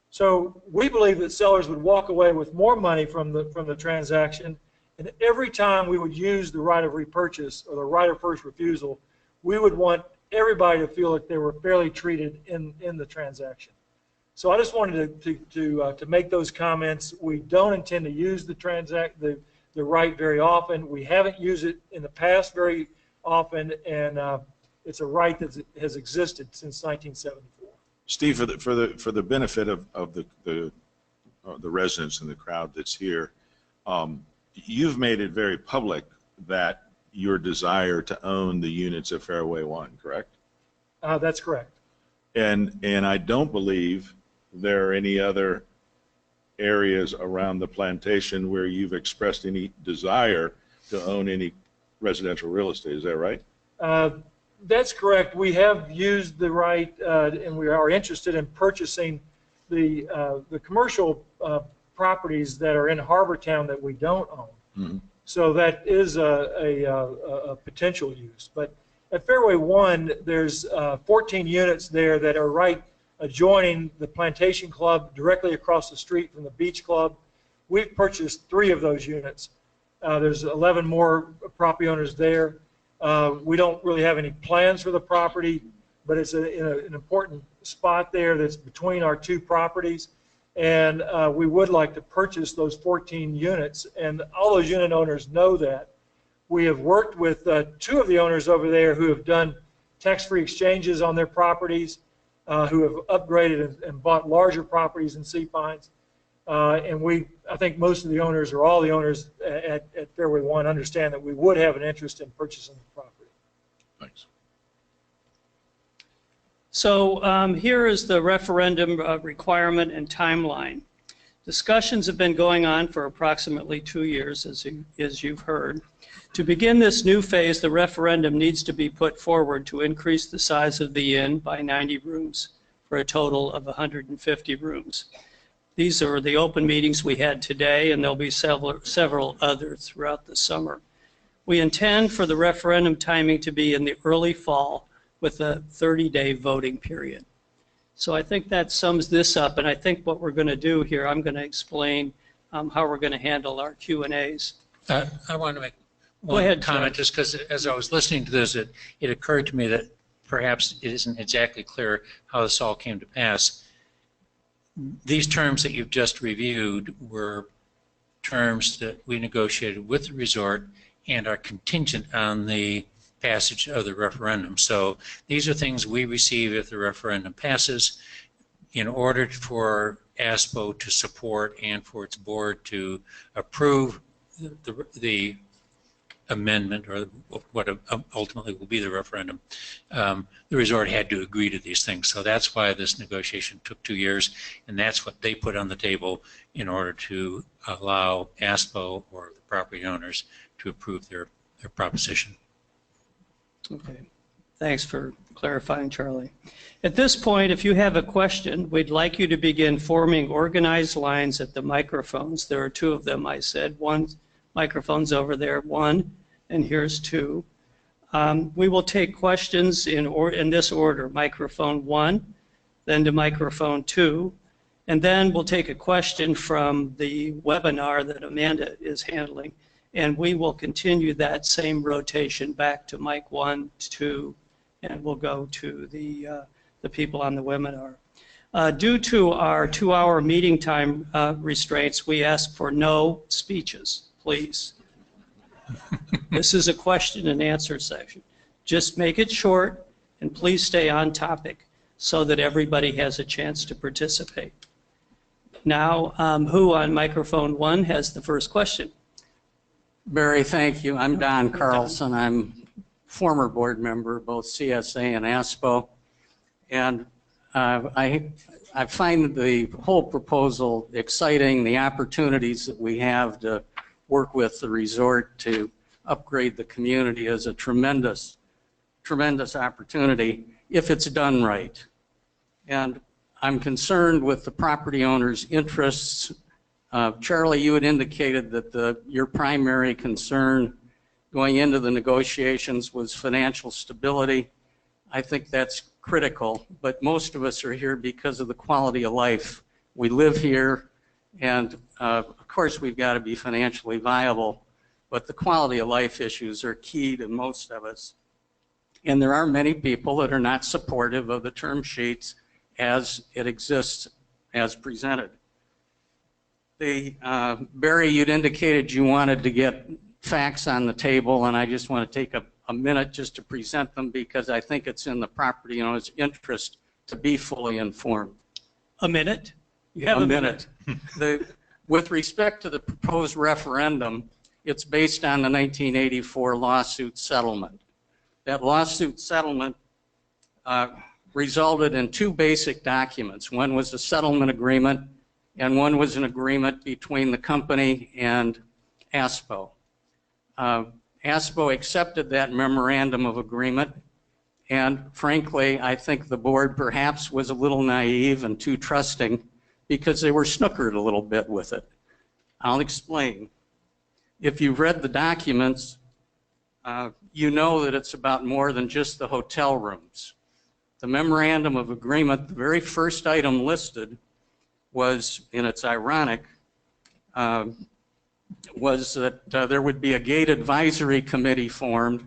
So we believe that sellers would walk away with more money from the transaction, and every time we would use the right of repurchase or the right of first refusal, we would want everybody to feel like they were fairly treated in the transaction. So I just wanted to make those comments. We don't intend to use the right very often. We haven't used it in the past very often, and it's a right that has existed since 1974. Steve, for the benefit of the residents and the crowd that's here, you've made it very public that your desire to own the units of Fairway 1, correct? That's correct. And I don't believe there are any other areas around the plantation where you've expressed any desire to own any residential real estate. Is that right? That's correct. We have used the right, and we are interested in purchasing the commercial properties that are in Harbortown that we don't own. Mm-hmm. So that is a potential use. But at Fairway 1, there's 14 units there that are right adjoining the Plantation Club, directly across the street from the Beach Club. We've purchased 3 of those units. There's 11 more property owners there. We don't really have any plans for the property, but it's in an important spot there that's between our 2 properties, and we would like to purchase those 14 units, and all those unit owners know that. We have worked with 2 of the owners over there who have done tax-free exchanges on their properties, who have upgraded and bought larger properties in Sea Pines. And I think most of the owners, or all the owners at Fairway 1, understand that we would have an interest in purchasing the property. Thanks. So here is the referendum requirement and timeline. Discussions have been going on for approximately 2 years, as you've heard. To begin this new phase, the referendum needs to be put forward to increase the size of the inn by 90 rooms for a total of 150 rooms. These are the open meetings we had today, and there'll be several others throughout the summer. We intend for the referendum timing to be in the early fall with a 30-day voting period. So I think that sums this up, and I think what we're going to do here, I'm going to explain how we're going to handle our Q&As. I want to make one comment, just because as I was listening to this, it occurred to me that perhaps it isn't exactly clear how this all came to pass. These terms that you've just reviewed were terms that we negotiated with the resort and are contingent on the passage of the referendum. So these are things we receive if the referendum passes. In order for ASPPPO to support and for its board to approve the amendment, or what ultimately will be the referendum, the resort had to agree to these things. So that's why this negotiation took 2 years, and that's what they put on the table in order to allow ASPPPO or the property owners to approve their proposition. Okay. Thanks for clarifying, Charlie. At this point, if you have a question, we'd like you to begin forming organized lines at the microphones. There are 2 of them, I said. One microphone's over there, 1, and here's 2. We will take questions in this order. Microphone 1, then to microphone 2, and then we'll take a question from the webinar that Amanda is handling, and we will continue that same rotation back to mic 1, 2, and we'll go to the people on the webinar. Due to our 2-hour meeting time restraints, we ask for no speeches, please. This is a question and answer section. Just make it short and please stay on topic so that everybody has a chance to participate. Now, who on microphone 1 has the first question? Barry, thank you. I'm Don Carlson. I'm former board member of both CSA and ASPPPO. And I find the whole proposal exciting, the opportunities that we have to work with the resort to upgrade the community is a tremendous, tremendous opportunity if it's done right. And I'm concerned with the property owner's interests. Charlie, you had indicated that your primary concern going into the negotiations was financial stability. I think that's critical, but most of us are here because of the quality of life. We live here, and of course we've got to be financially viable, but the quality of life issues are key to most of us. And there are many people that are not supportive of the term sheets as it exists, as presented. Barry, you'd indicated you wanted to get facts on the table, and I just want to take a minute just to present them because I think it's in the property owner's interest to be fully informed. A minute? You have a minute. With respect to the proposed referendum, it's based on the 1984 lawsuit settlement. That lawsuit settlement resulted in 2 basic documents. One was a settlement agreement, and one was an agreement between the company and ASPPPO. ASPPPO accepted that memorandum of agreement, and frankly, I think the board perhaps was a little naive and too trusting because they were snookered a little bit with it. I'll explain. If you've read the documents, you know that it's about more than just the hotel rooms. The memorandum of agreement, the very first item listed was, and it's ironic, was that there would be a gate advisory committee formed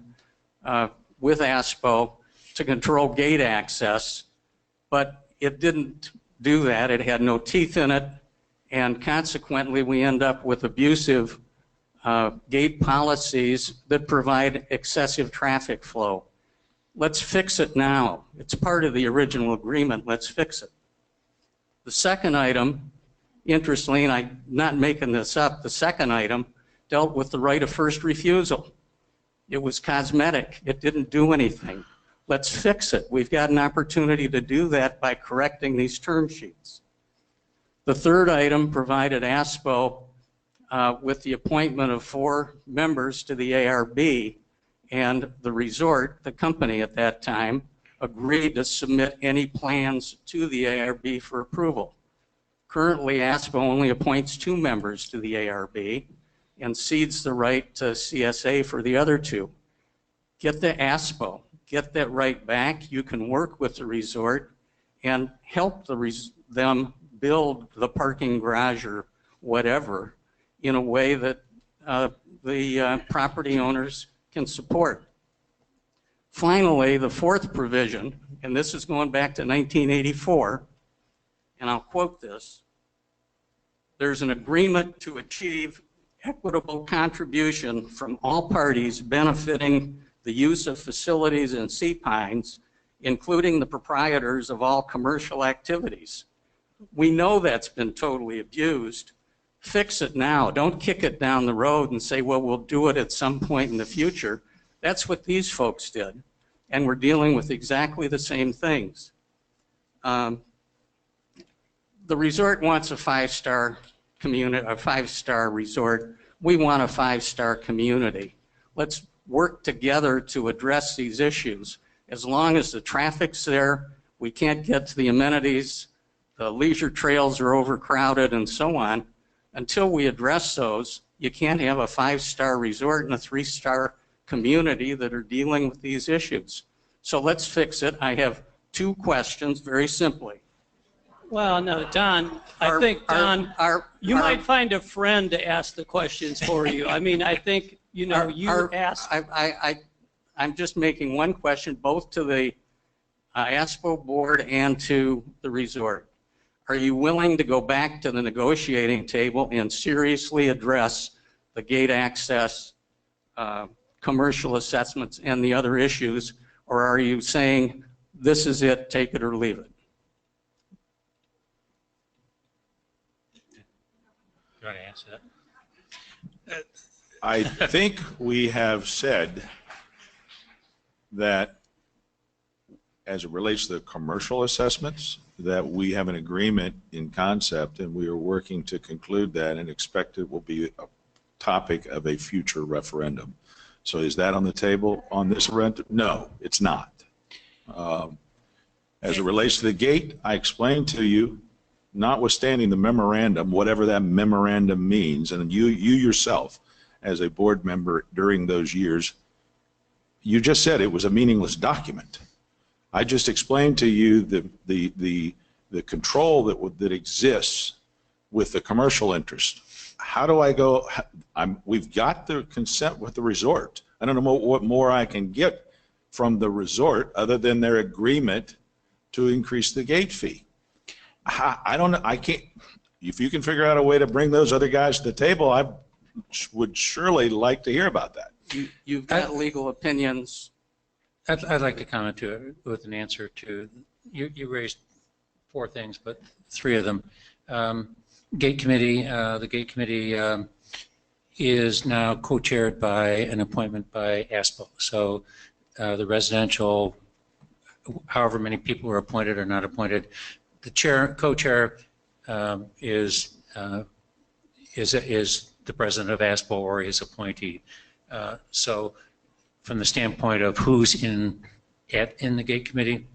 with ASPPPO to control gate access, but it didn't do that. It had no teeth in it, and consequently we end up with abusive gate policies that provide excessive traffic flow. Let's fix it now. It's part of the original agreement. Let's fix it. The second item, interestingly, and I'm not making this up, the second item dealt with the right of first refusal. It was cosmetic. It didn't do anything. Let's fix it. We've got an opportunity to do that by correcting these term sheets. The third item provided ASPPPO with the appointment of 4 members to the ARB, and the resort, the company at that time, agreed to submit any plans to the ARB for approval. Currently, ASPPPO only appoints 2 members to the ARB and cedes the right to CSA for the other 2. Get the ASPPPO, get that right back. You can work with the resort and help them build the parking garage or whatever in a way that the property owners can support. Finally, the 4th provision, and this is going back to 1984, and I'll quote this: there's an agreement to achieve equitable contribution from all parties benefiting the use of facilities in Sea Pines, including the proprietors of all commercial activities. We know that's been totally abused. Fix it now. Don't kick it down the road and say, well, we'll do it at some point in the future. That's what these folks did, and we're dealing with exactly the same things. The resort wants a 5-star community, a 5-star resort. We want a 5-star community. Let's work together to address these issues. As long as the traffic's there, we can't get to the amenities, the leisure trails are overcrowded, and so on. Until we address those, you can't have a 5-star resort and a 3-star community that are dealing with these issues. So let's fix it. I have 2 questions very simply. Well, no, Don, I think, Don, you might find a friend to ask the questions for you. I mean, I think, you know, you asked. I'm just making one question, both to the ASPO board and to the resort. Are you willing to go back to the negotiating table and seriously address the gate access, commercial assessments, and the other issues, or are you saying this is it, take it or leave it? You want to answer that? I think we have said that as it relates to the commercial assessments, that we have an agreement in concept and we are working to conclude that and expect it will be a topic of a future referendum. So is that on the table on this referendum? No, it's not. As it relates to the gate, I explained to you, notwithstanding the memorandum, whatever that memorandum means, and you yourself as a board member during those years, you just said it was a meaningless document. I just explained to you the control that exists with the commercial interest. How do I go? We've got the consent with the resort. I don't know what more I can get from the resort other than their agreement to increase the gate fee. I don't know. I can't. If you can figure out a way to bring those other guys to the table, I would surely like to hear about that. You've got legal opinions. I'd like to comment to it with an answer to, you raised 4 things, but 3 of them. Gate committee, the gate committee is now co-chaired by an appointment by ASPPPO. So the residential, however many people are appointed or not appointed, the chair, co-chair is the president of ASPPPO or his appointee. So from the standpoint of who's in the gate committee,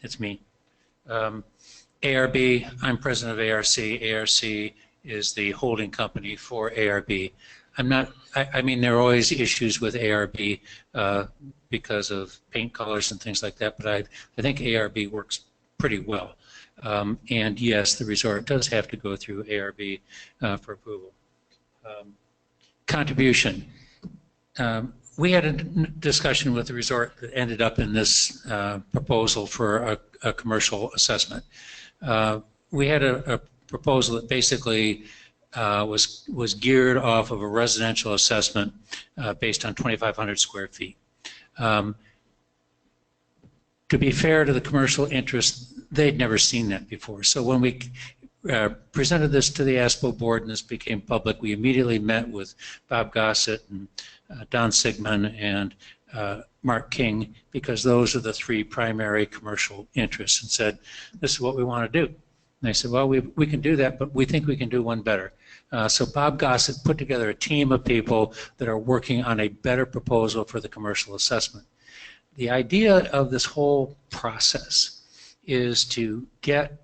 it's me. ARB, I'm president of ARC. ARC is the holding company for ARB. I mean, there are always issues with ARB because of paint colors and things like that, but I think ARB works pretty well. And yes, the resort does have to go through ARB for approval. Contribution. We had a discussion with the resort that ended up in this proposal for a commercial assessment. We had a proposal that basically was geared off of a residential assessment based on 2,500 square feet. To be fair to the commercial interest, they'd never seen that before. So when we presented this to the ASPPPO board and this became public, we immediately met with Bob Gossett and Don Sigmund and Mark King, because those are the 3 primary commercial interests, and said, this is what we want to do. And they said, well, we can do that, but we think we can do one better. So Bob Gossett put together a team of people that are working on a better proposal for the commercial assessment. The idea of this whole process is to get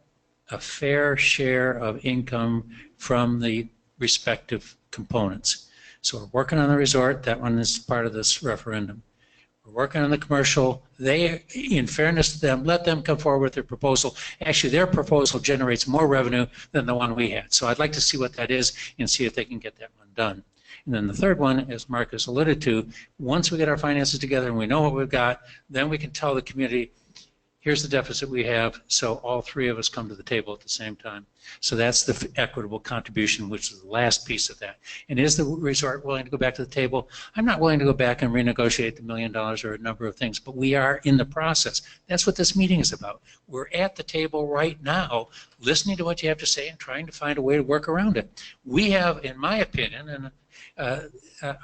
a fair share of income from the respective components. So we're working on the resort. That one is part of this referendum. We're working on the commercial. They, in fairness to them, let them come forward with their proposal. Actually, their proposal generates more revenue than the one we had. So I'd like to see what that is and see if they can get that one done. And then the third one, as Mark has alluded to, once we get our finances together and we know what we've got, then we can tell the community, here's the deficit we have, so all 3 of us come to the table at the same time. So that's the equitable contribution, which is the last piece of that. And is the resort willing to go back to the table? I'm not willing to go back and renegotiate the $1 million or a number of things, but we are in the process. That's what this meeting is about. We're at the table right now, listening to what you have to say and trying to find a way to work around it. We have, in my opinion, and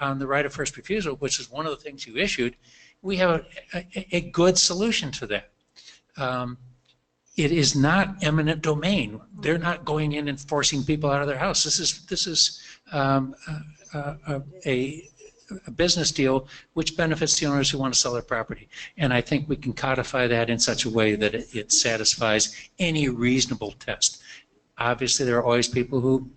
on the right of first refusal, which is one of the things you issued, we have a good solution to that. It is not eminent domain. They're not going in and forcing people out of their house. This is a business deal which benefits the owners who want to sell their property. And I think we can codify that in such a way that it satisfies any reasonable test. Obviously, there are always people who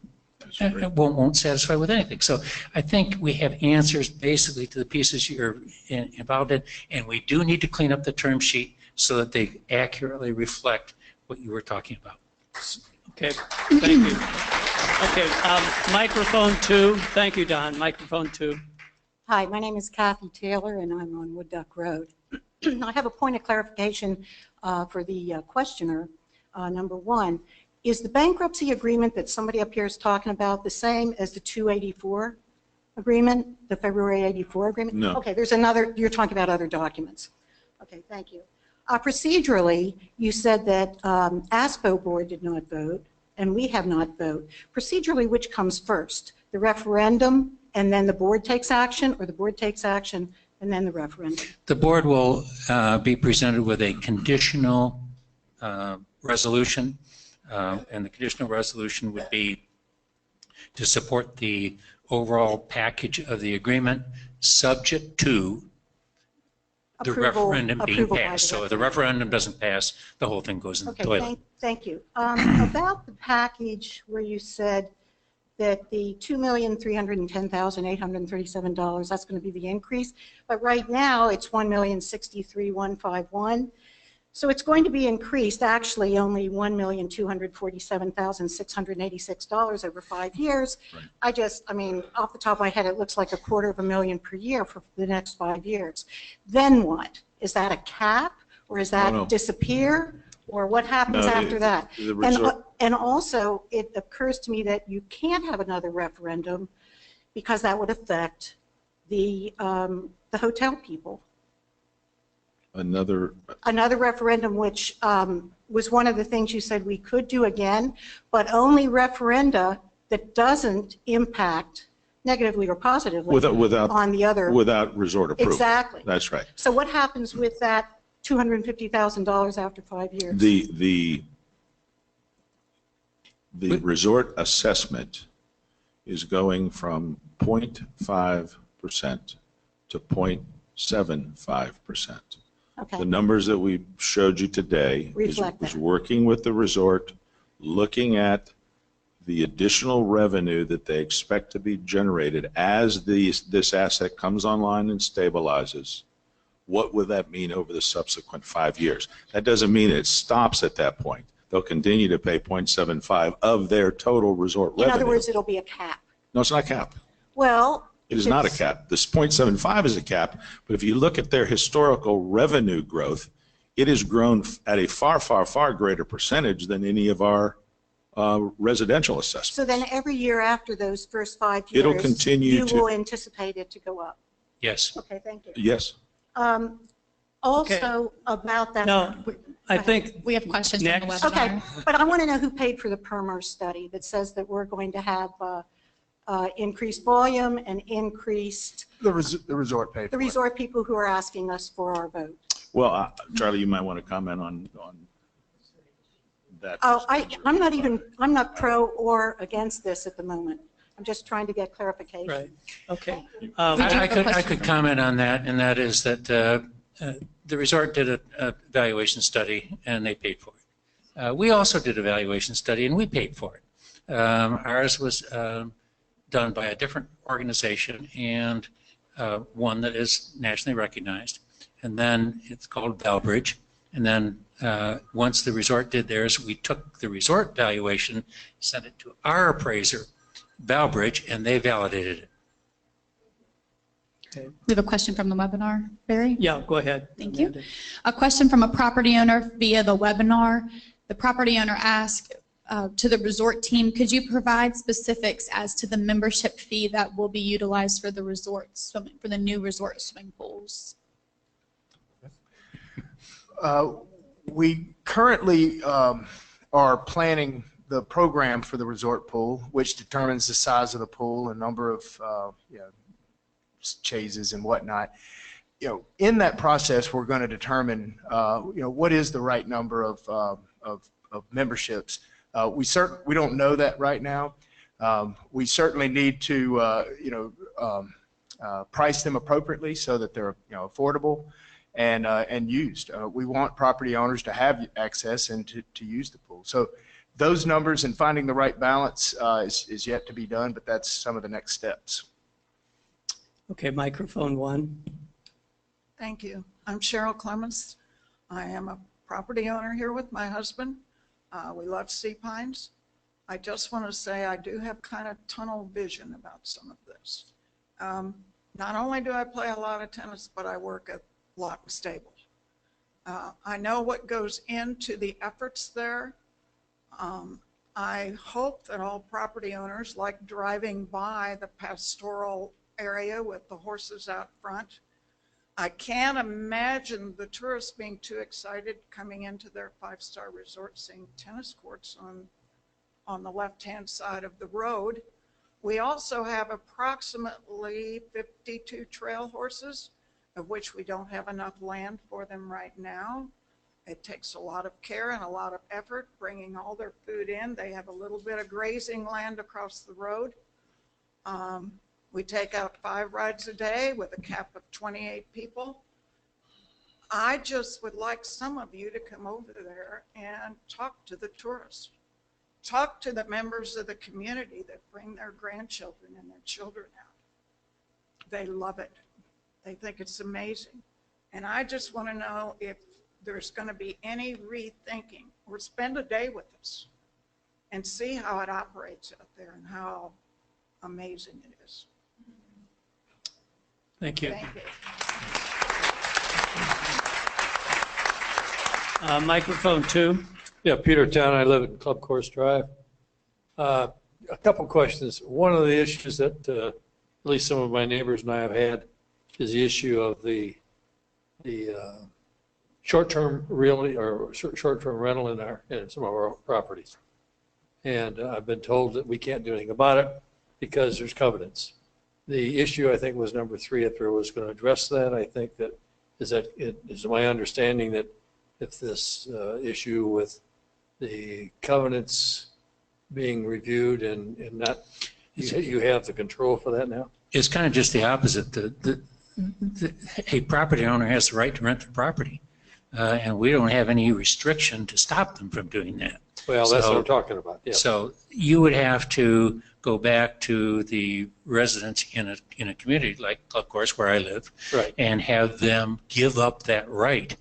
won't satisfy with anything. So I think we have answers basically to the pieces you're involved in, and we do need to clean up the term sheet so that they accurately reflect what you were talking about. Okay, thank you. Okay, microphone 2. Thank you, Don. Microphone 2. Hi, my name is Kathy Taylor, and I'm on Wood Duck Road. I have a point of clarification for the questioner. Number one, is the bankruptcy agreement that somebody up here is talking about the same as the 284 agreement, the February 84 agreement? No. Okay, there's another, you're talking about other documents. Okay, thank you. Procedurally, you said that ASPPPO board did not vote, and we have not voted. Procedurally, which comes first? The referendum, and then the board takes action, or the board takes action, and then the referendum? The board will be presented with a conditional resolution, and the conditional resolution would be to support the overall package of the agreement, subject to the referendum being passed. So if the referendum doesn't pass, the whole thing goes in the toilet. Okay, thank you. About the package where you said that the $2,310,837, that's going to be the increase, but right now it's $1,063,151. So it's going to be increased, actually only $1,247,686 over 5 years. Right. I mean, off the top of my head, it looks like $250,000 per year for the next 5 years. Then what? Is that a cap, or is that disappear, or what happens after that? And also, it occurs to me that you can't have another referendum because that would affect the hotel people. Another referendum, which was one of the things you said we could do again, but only referenda that doesn't impact negatively or positively on the other. Without resort approval. Exactly. That's right. So what happens with that $250,000 after 5 years? The resort assessment is going from 0.5% to 0.75%. Okay. The numbers that we showed you today is working with the resort, looking at the additional revenue that they expect to be generated as this asset comes online and stabilizes. What would that mean over the subsequent 5 years? That doesn't mean it stops at that point. They'll continue to pay 0.75 of their total resort revenue. In other words, it'll be a cap. No, it's not a cap. Well, it is not a cap. This 0.75 is a cap, but if you look at their historical revenue growth, it has grown at a far, far, far greater percentage than any of our residential assessments. So then every year after those first 5 years, it'll continue you will anticipate it to go up? Yes. Okay, thank you. Yes. Also about that. No, I think we have questions next. on the webinar. Okay, but I want to know who paid for the PERMER study that says that we're going to have increased volume and increased. The resort paid. The resort people who are asking us for our vote. Well, Charlie, you might want to comment on that. Oh, I'm not pro or against this at the moment. I'm just trying to get clarification. Right. Okay. I could comment on that, and that is that the resort did an evaluation study, and they paid for it. We also did an evaluation study, and we paid for it. Ours was done by a different organization, and one that is nationally recognized. And then it's called Valbridge. And then once the resort did theirs, we took the resort valuation, sent it to our appraiser, Valbridge, and they validated it. Okay. We have a question from the webinar. Barry? Yeah, go ahead. Thank you. A question from a property owner via the webinar. The property owner asked to the resort team, could you provide specifics as to the membership fee that will be utilized for the for the new resort swimming pools? We currently are planning the program for the resort pool, which determines the size of the pool and number of chases and whatnot. In that process, we're going to determine what is the right number of memberships. We don't know that right now. We certainly need to price them appropriately so that they're affordable and used. We want property owners to have access and to use the pool. So those numbers and finding the right balance is yet to be done, but that's some of the next steps. Okay, microphone 1. Thank you. I'm Cheryl Clemens. I am a property owner here with my husband. We love sea pines. I just want to say I do have kind of tunnel vision about some of this. Not only do I play a lot of tennis, but I work a lot with stables. I know what goes into the efforts there. I hope that all property owners like driving by the pastoral area with the horses out front. I can't imagine the tourists being too excited coming into their five-star resort seeing tennis courts on the left-hand side of the road. We also have approximately 52 trail horses, of which we don't have enough land for them right now. It takes a lot of care and a lot of effort bringing all their food in. They have a little bit of grazing land across the road. We take out 5 rides a day with a cap of 28 people. I just would like some of you to come over there and talk to the tourists. Talk to the members of the community that bring their grandchildren and their children out. They love it. They think it's amazing. And I just want to know if there's going to be any rethinking, or spend a day with us and see how it operates out there and how amazing it is. Thank you. Thank you. Microphone 2. Yeah, Peter Town. I live at Club Course Drive. A couple questions. One of the issues that at least some of my neighbors and I have had is the issue of the short-term realty or short-term rental in some of our properties. And I've been told that we can't do anything about it because there's covenants. The issue, I think, was number 3 if there was going to address that. I think that it is my understanding that if this issue with the covenants being reviewed and not, you have the control for that now? It's kind of just the opposite. A property owner has the right to rent the property, and we don't have any restriction to stop them from doing that. Well, that's what I'm talking about. Yeah. So you would have to go back to the residents in a community like Club Course, where I live, right, and have them give up that right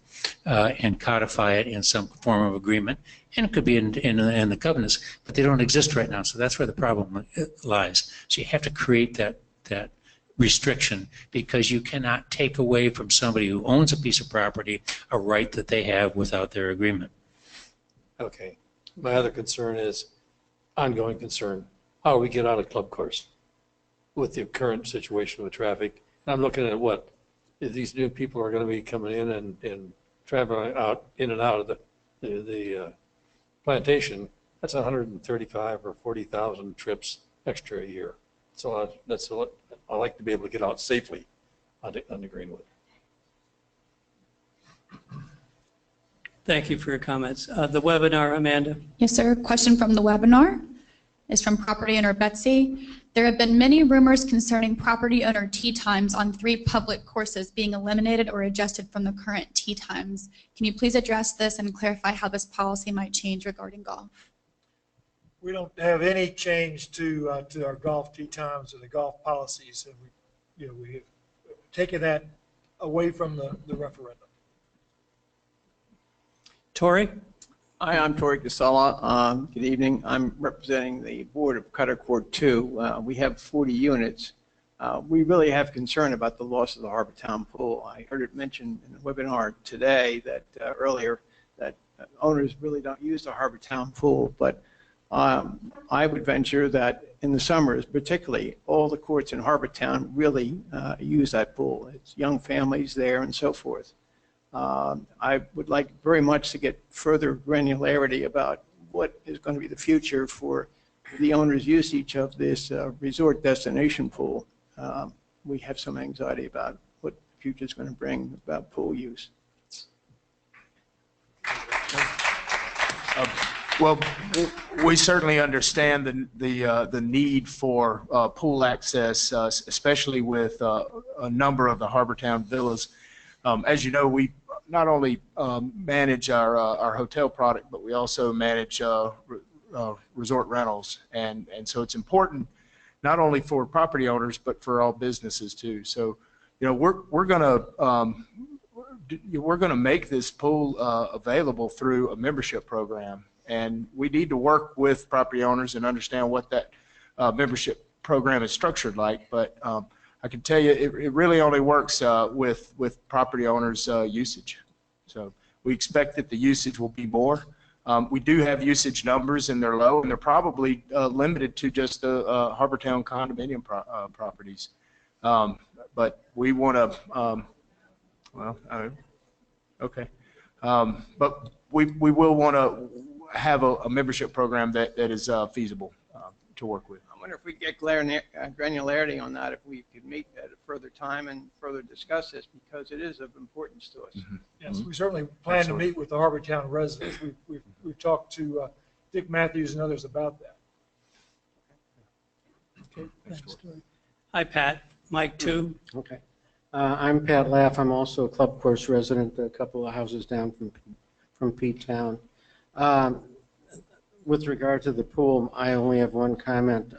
and codify it in some form of agreement. And it could be in the covenants, but they don't exist right now. So that's where the problem lies. So you have to create that restriction, because you cannot take away from somebody who owns a piece of property a right that they have without their agreement. Okay. My other concern is, ongoing concern, how do we get out of Club Course with the current situation with traffic? I'm looking at what, if these new people are going to be coming in and traveling out in and out of the plantation. That's 135 or 40,000 trips extra a year. So that's what I like to be able to get out safely on the Greenwood. Thank you for your comments. The webinar, Amanda. Yes, sir. Question from the webinar is from property owner Betsy. There have been many rumors concerning property owner tee times on 3 public courses being eliminated or adjusted from the current tee times. Can you please address this and clarify how this policy might change regarding golf? We don't have any change to our golf tee times or the golf policies, and we have taken that away from the referendum. Tori? Hi, I'm Tori Casella. Good evening. I'm representing the board of Cutter Court 2. We have 40 units. We really have concern about the loss of the Harbor Town pool. I heard it mentioned in the webinar today that earlier that owners really don't use the Harbor Town pool, but I would venture that in the summers, particularly, all the courts in Harbor Town really use that pool. It's young families there and so forth. I would like very much to get further granularity about what is going to be the future for the owner's usage of this resort destination pool. We have some anxiety about what the future is going to bring about pool use. Well, we certainly understand the need for pool access, especially with a number of the Harbortown villas. As you know, we not only manage our hotel product, but we also manage resort rentals, and so it's important not only for property owners but for all businesses too. So, we're gonna make this pool available through a membership program, And we need to work with property owners and understand what that membership program is structured like. But I can tell you it really only works with property owners' usage. So we expect that the usage will be more. We do have usage numbers, and they're low, and they're probably limited to just the Harbortown condominium properties. But we want to, okay. But we will want to have a membership program that is feasible to work with. I wonder if we get granularity on that, if we could meet at a further time and further discuss this, because it is of importance to us. Mm-hmm. Yes, we certainly plan to meet with the Harbortown residents. We've talked to Dick Matthews and others about that. Okay, thanks. Hi, Pat. Mike, too. Okay. I'm Pat Laff. I'm also a club course resident, a couple of houses down from Pete Town. With regard to the pool, I only have one comment.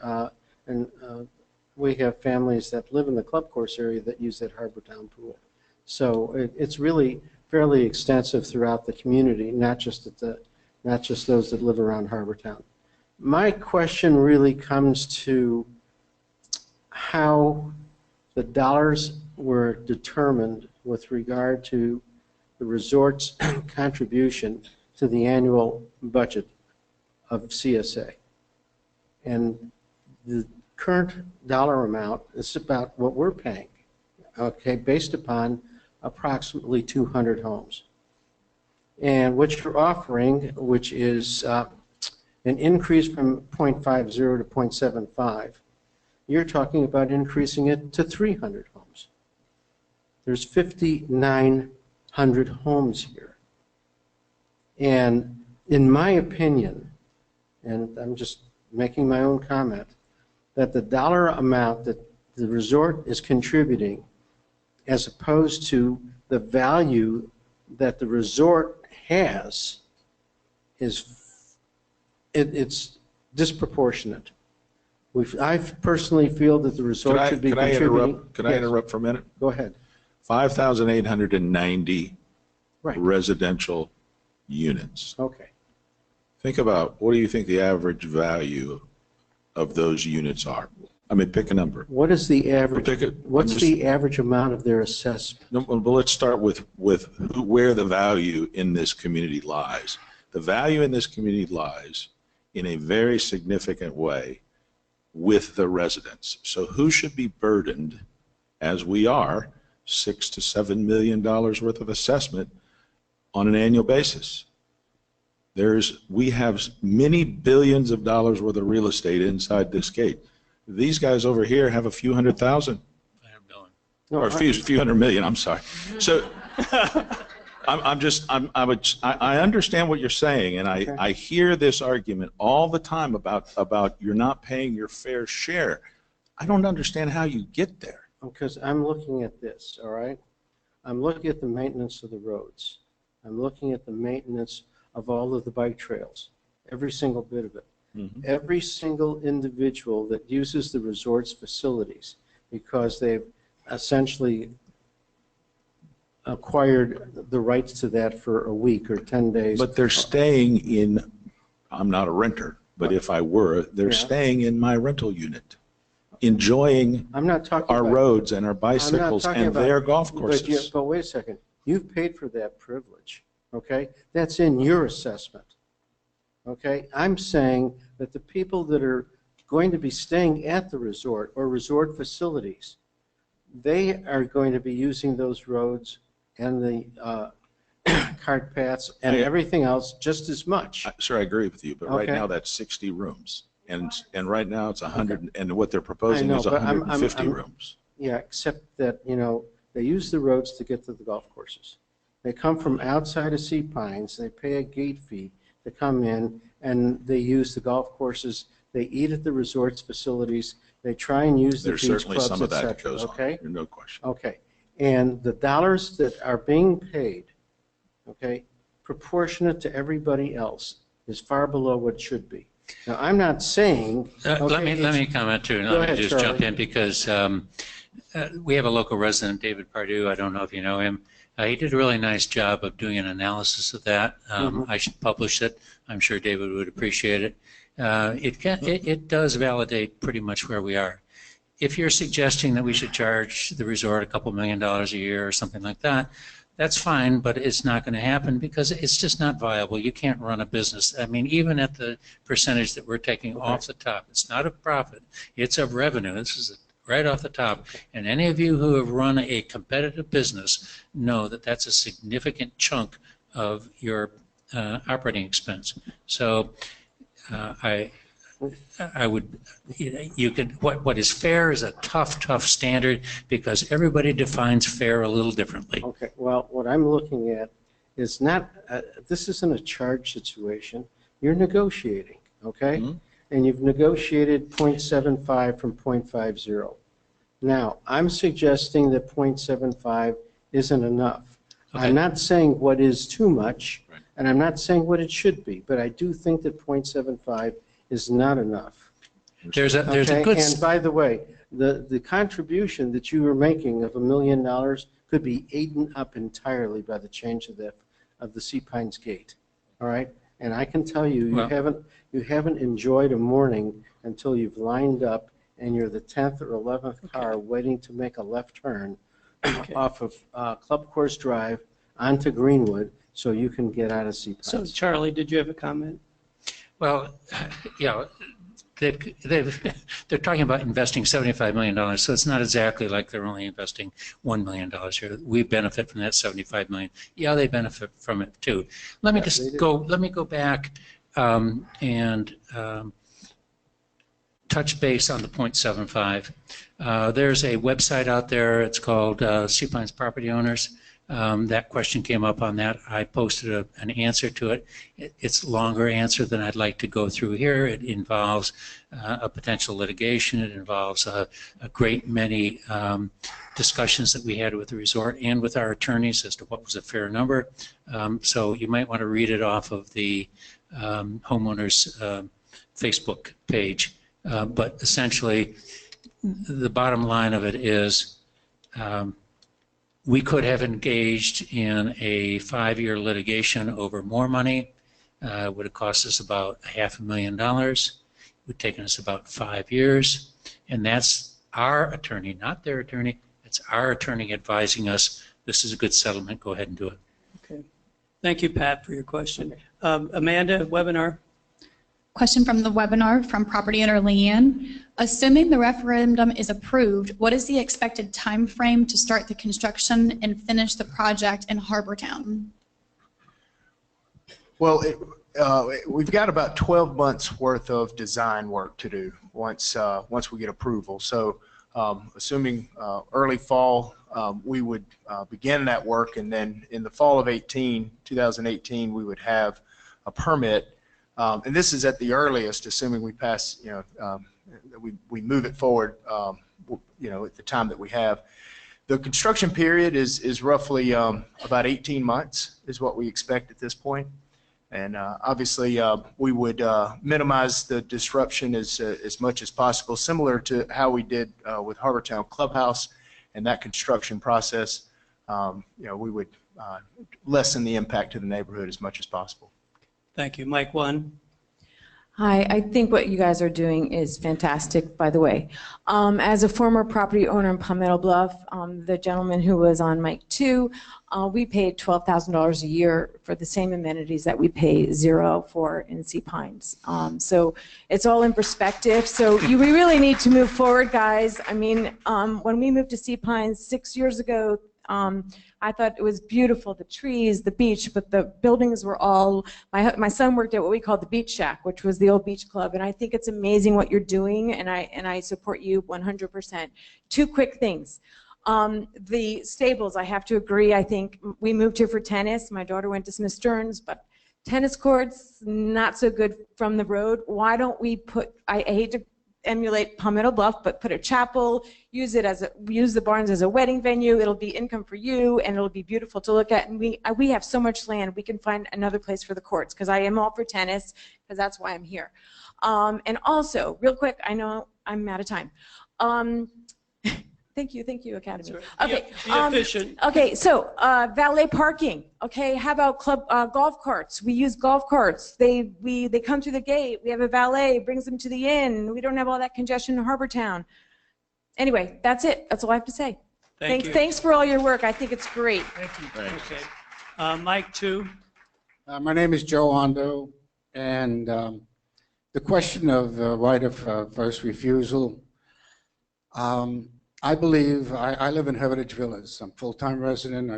We have families that live in the club course area that use that Harbortown pool. So it's really fairly extensive throughout the community, not just those that live around Harbortown. My question really comes to how the dollars were determined with regard to the resort's contribution to the annual budget of CSA. And the current dollar amount is about what we're paying, okay, based upon approximately 200 homes. And what you're offering, which is an increase from 0.50 to 0.75, you're talking about increasing it to 300 homes. There's 5,900 homes here. And in my opinion, and I'm just making my own comment, that the dollar amount that the resort is contributing as opposed to the value that the resort has it's disproportionate. I personally feel that the resort should be contributing. Could I interrupt for a minute? Go ahead. 5,890 residential units. Okay. Think about, what do you think the average value of those units are? I mean, pick a number. What is the average? What's the average amount of their assessment? No, but let's start with where the value in this community lies. The value in this community lies in a very significant way with the residents. So who should be burdened, as we are, $6 to $7 million worth of assessment on an annual basis? We have many billions of dollars worth of real estate inside this gate. These guys over here have a few hundred thousand, or a few hundred million. I'm sorry. So I understand what you're saying, and I hear this argument all the time about you're not paying your fair share. I don't understand how you get there. Because I'm looking at this, all right? I'm looking at the maintenance of the roads. I'm looking at the maintenance of all of the bike trails, every single bit of it. Mm-hmm. Every single individual that uses the resort's facilities, because they've essentially acquired the rights to that for a week or 10 days. But they're staying in, I'm not a renter, but if I were, they're staying in my rental unit, enjoying our roads and our bicycles and their golf courses. But wait a second, you've paid for that privilege, okay? That's in your assessment, okay? I'm saying that the people that are going to be staying at the resort or resort facilities, they are going to be using those roads and the cart paths and everything else just as much. Sure, I agree with you, but right now that's 60 rooms. And right now it's 100, and what they're proposing is 150 rooms. Yeah, except that, you know, they use the roads to get to the golf courses. They come from outside of Sea Pines, they pay a gate fee to come in, and they use the golf courses. They eat at the resort's facilities. They try and use the beach clubs, etc. There's certainly some of that goes okay? on, no question. Okay, and the dollars that are being paid, okay, proportionate to everybody else, is far below what it should be. Now, I'm not saying. Let me comment too, and let me just jump in, because we have a local resident, David Pardue. I don't know if you know him. He did a really nice job of doing an analysis of that. I should publish it. I'm sure David would appreciate it. It does validate pretty much where we are. If you're suggesting that we should charge the resort a couple $1 million a year or something like that, that's fine, but it's not going to happen because it's just not viable. You can't run a business. I mean, even at the percentage that we're taking off the top, it's not a profit, it's a revenue. This is right off the top. And any of you who have run a competitive business know that that's a significant chunk of your operating expense. So I would, you could, what is fair is a tough standard because everybody defines fair a little differently. Okay, well, what I'm looking at is not, this isn't a charge situation. You're negotiating, okay? And you've negotiated 0.75 from 0.50. Now, I'm suggesting that 0.75 isn't enough. Okay. I'm not saying what is too much, and I'm not saying what it should be, but I do think that 0.75 is not enough. There's a good. And by the way, the contribution that you were making of $1 million could be eaten up entirely by the change of the Sea Pines Gate. All right, and I can tell you, you haven't enjoyed a morning until you've lined up and you're the 10th or 11th car waiting to make a left turn off of Club Course Drive onto Greenwood so you can get out of Sea Pines. So Charlie, did you have a comment? Well, they're talking about investing $75 million, so it's not exactly like they're only investing $1 million here. We benefit from that $75 million. Yeah, they benefit from it too. Let me go back and touch base on the 0.75. There's a website out there. It's called Sea Pines Property Owners. That question came up on that. I posted an answer to it. It's a longer answer than I'd like to go through here. It involves a potential litigation. It involves a great many discussions that we had with the resort and with our attorneys as to what was a fair number. So you might want to read it off of the homeowners Facebook page. But essentially, the bottom line of it is we could have engaged in a 5-year litigation over more money. It would have cost us about $500,000. It would have taken us about 5 years. And that's our attorney, not their attorney. It's our attorney advising us, this is a good settlement, go ahead and do it. Okay. Thank you, Pat, for your question. Amanda, webinar. Question from the webinar from property owner Leanne. Assuming the referendum is approved, what is the expected time frame to start the construction and finish the project in Harbortown? Well, we've got about 12 months worth of design work to do once we get approval. So assuming early fall, we would begin that work, and then in the fall of 2018, we would have a permit. And this is at the earliest, assuming we pass, we move it forward, at the time that we have. The construction period is roughly about 18 months is what we expect at this point. And obviously, we would minimize the disruption as much as possible, similar to how we did with Harbortown Clubhouse and that construction process. We would lessen the impact to the neighborhood as much as possible. Thank you. Mike 1. Hi, I think what you guys are doing is fantastic, by the way. As a former property owner in Palmetto Bluff, the gentleman who was on Mike 2, we paid $12,000 a year for the same amenities that we pay $0 for in Sea Pines. So it's all in perspective. So we really need to move forward, guys. I mean, when we moved to Sea Pines 6 years ago, I thought it was beautiful, the trees, the beach, but the buildings were all, my son worked at what we call the Beach Shack, which was the old beach club, and I think it's amazing what you're doing, and I support you 100%. 2 quick things. The stables, I have to agree, I think we moved here for tennis. My daughter went to Smith Stearns, but tennis courts, not so good from the road. Why don't we put, I hate to emulate Palmetto Bluff, but put a chapel, use the barns as a wedding venue. It'll be income for you, and it'll be beautiful to look at. And we have so much land. We can find another place for the courts, because I am all for tennis, because that's why I'm here. And also, real quick, I know I'm out of time. Thank you, Academy. Sorry. Okay. Be efficient. Okay, so valet parking. Okay, how about golf carts? We use golf carts. They come through the gate. We have a valet, brings them to the inn. We don't have all that congestion in Harbor Town. Anyway, that's it. That's all I have to say. Thank you. Thanks for all your work. I think it's great. Thank you. Thanks. Okay. Mike 2. My name is Joe Ondo, and the question of right of first refusal, I believe, I live in Heritage Villas. I'm a full-time resident.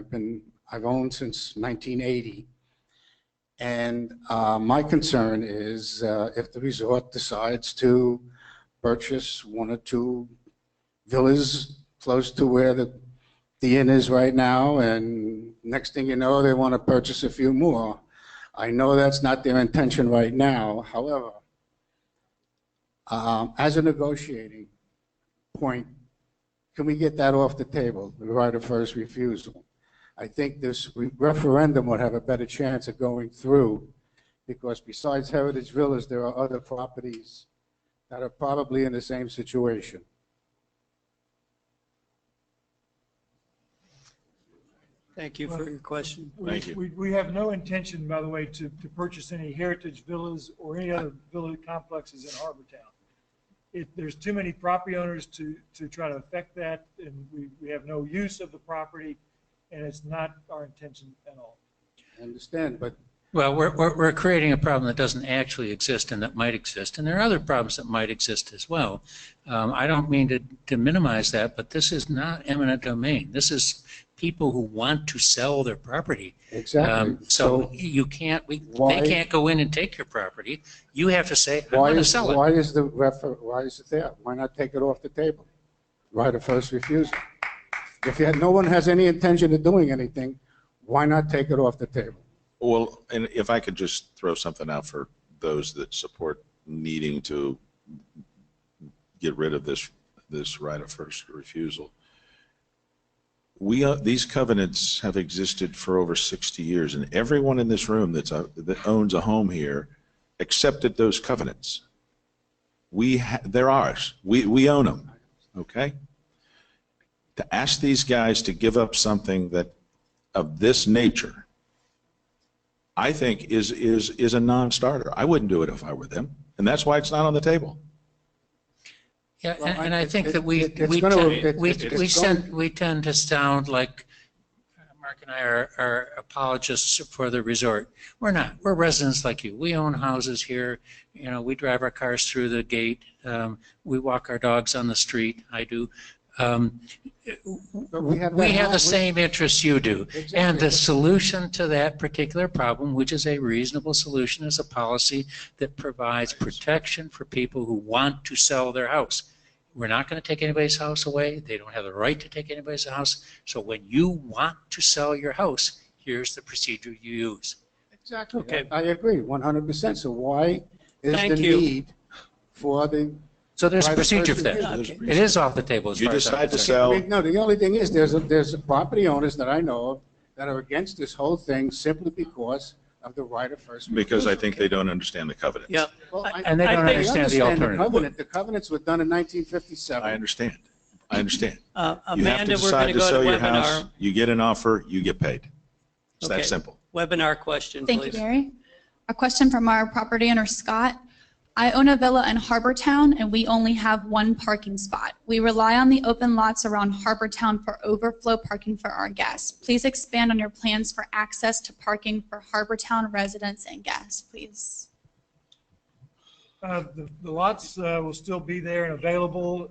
I've owned since 1980. And my concern is if the resort decides to purchase 1 or 2 villas close to where the inn is right now, and next thing you know, they want to purchase a few more. I know that's not their intention right now. However, as a negotiating point, can we get that off the table, the right of first refusal? I think this referendum would have a better chance of going through, because besides Heritage Villas, there are other properties that are probably in the same situation. Thank you for your question. Thank you. We have no intention, by the way, to purchase any Heritage Villas or any other villa complexes in Harbor Town. There's too many property owners to try to affect that, and we have no use of the property, and it's not our intention at all. I understand, but Well, we're creating a problem that doesn't actually exist and that might exist, and there are other problems that might exist as well. I don't mean to minimize that, but this is not eminent domain. This is people who want to sell their property. exactly. So you can't, they can't go in and take your property. You have to say, I Why want to is sell it. why is it there? Why not take it off the table? Right of first refusal. If no one has any intention of doing anything, why not take it off the table? Well, and if I could just throw something out for those that support needing to get rid of this right of first refusal. These covenants have existed for over 60 years, and everyone in this room that owns a home here accepted those covenants. They're ours. We own them. Okay. To ask these guys to give up something that of this nature, I think is a non-starter. I wouldn't do it if I were them, and that's why it's not on the table. Yeah, Well, and I think that we tend to sound like Mark and I are apologists for the resort. We're not. We're residents like you. We own houses here. You know, we drive our cars through the gate. We walk our dogs on the street. I do. We have the same interests you do. Exactly. And the solution to that particular problem, which is a reasonable solution, is a policy that provides protection for people who want to sell their house. We're not going to take anybody's house away. They don't have the right to take anybody's house. So when you want to sell your house, here's the procedure you use. Exactly. Okay. I agree 100%. So why is the need for the... So there's a procedure for that. Okay. It is off the table. As You far as decide I'm to concerned. sell. No, the only thing is there's property owners that I know of that are against this whole thing simply because of the right of first refusal. Because I think they don't understand the covenants. Yeah. Well, And they don't think- understand the alternative. The covenants were done in 1957. I understand. I understand. You have to Amanda, we're going decide to to go sell to your house. webinar. You get an offer, you get paid. It's Okay. that simple. Webinar question, Thank you, please. Gary. A question from our property owner, Scott. I own a villa in Harbor Town, and we only have one parking spot. We rely on the open lots around Harbor Town for overflow parking for our guests. Please expand on your plans for access to parking for Harbor Town residents and guests, please. The lots will still be there and available.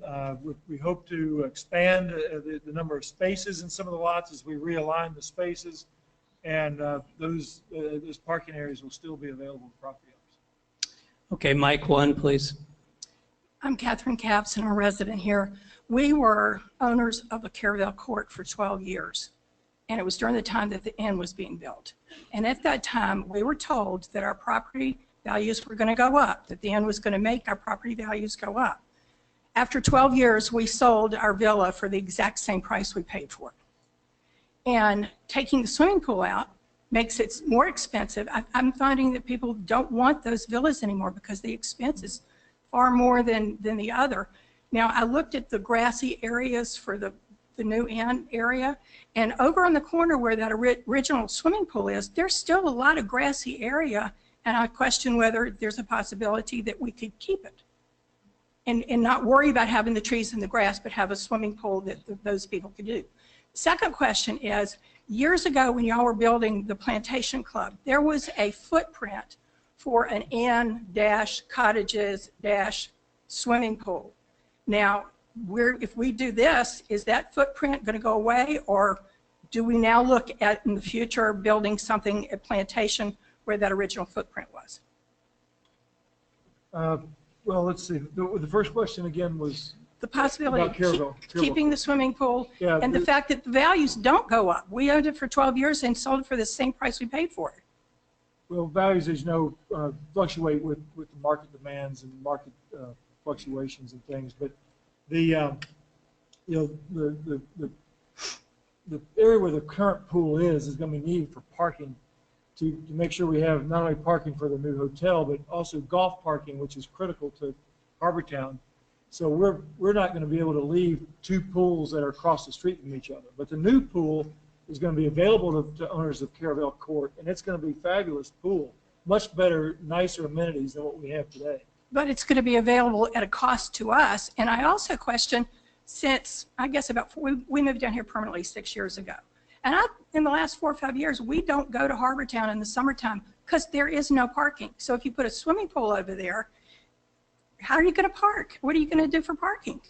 We hope to expand the number of spaces in some of the lots as we realign the spaces, and those parking areas will still be available to property owners. Okay, Mike 1, please. I'm Catherine Capson, a resident here. We were owners of a Caravel Court for 12 years, and it was during the time that the inn was being built. And at that time, we were told that our property values were going to go up, that the inn was going to make our property values go up. After 12 years, we sold our villa for the exact same price we paid for it. And taking the swimming pool out makes it more expensive. I'm finding that people don't want those villas anymore because the expense is far more than the other. Now, I looked at the grassy areas for the new inn area, and over on the corner where that original swimming pool is, there's still a lot of grassy area, and I question whether there's a possibility that we could keep it and not worry about having the trees and the grass, but have a swimming pool that those people could do. Second question is, years ago when y'all were building the Plantation Club, there was a footprint for an inn-cottages-swimming pool. Now, if we do this, is that footprint going to go away, or do we now look at in the future building something at Plantation where that original footprint was? Well, let's see. The first question again was the possibility about Caravelle. Keeping the swimming pool, Yeah, and the fact that the values don't go up. We owned it for 12 years and sold it for the same price we paid for it. Well, values, as you know, fluctuate with the market demands and market fluctuations and things. But the area where the current pool is going to be needed for parking to make sure we have not only parking for the new hotel, but also golf parking, which is critical to Harbortown. So we're not going to be able to leave two pools that are across the street from each other. But the new pool is going to be available to owners of Caravelle Court, and it's going to be a fabulous pool, much better, nicer amenities than what we have today. But it's going to be available at a cost to us. And I also question, since I guess we moved down here permanently 6 years ago. And in the last 4 or 5 years, we don't go to Harbortown in the summertime because there is no parking. So if you put a swimming pool over there, how are you going to park? What are you going to do for parking?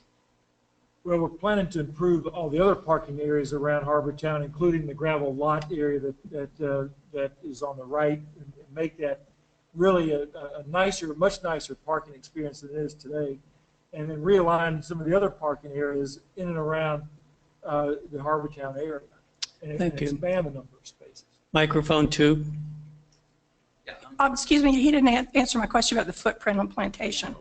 Well, we're planning to improve all the other parking areas around Harbortown, including the gravel lot area that is on the right, and make that really a nicer, much nicer parking experience than it is today. And then realign some of the other parking areas in and around the Harbortown area. And expand the number of spaces. Microphone 2. Excuse me, he didn't answer my question about the footprint on Plantation.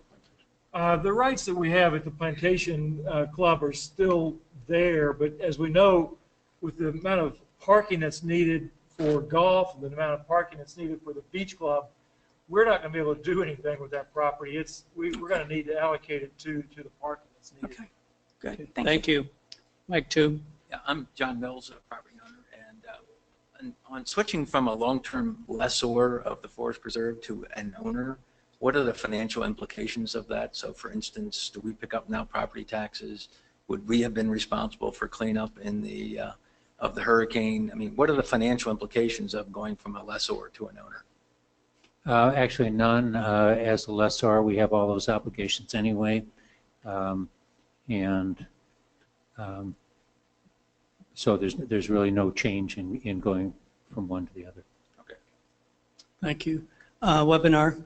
The rights that we have at the Plantation Club are still there, but as we know, with the amount of parking that's needed for golf and the amount of parking that's needed for the beach club, we're not going to be able to do anything with that property. We're going to need to allocate it to the parking that's needed. Okay, good. Thank you. Mike 2. Yeah, I'm John Mills, a property owner, and on switching from a long-term lessor of the forest preserve to an owner, what are the financial implications of that? So, for instance, do we pick up now property taxes? Would we have been responsible for cleanup in of the hurricane? I mean, what are the financial implications of going from a lessor to an owner? Actually, none. As a lessor, we have all those obligations anyway, so there's really no change in going from one to the other. Okay. Thank you. Webinar.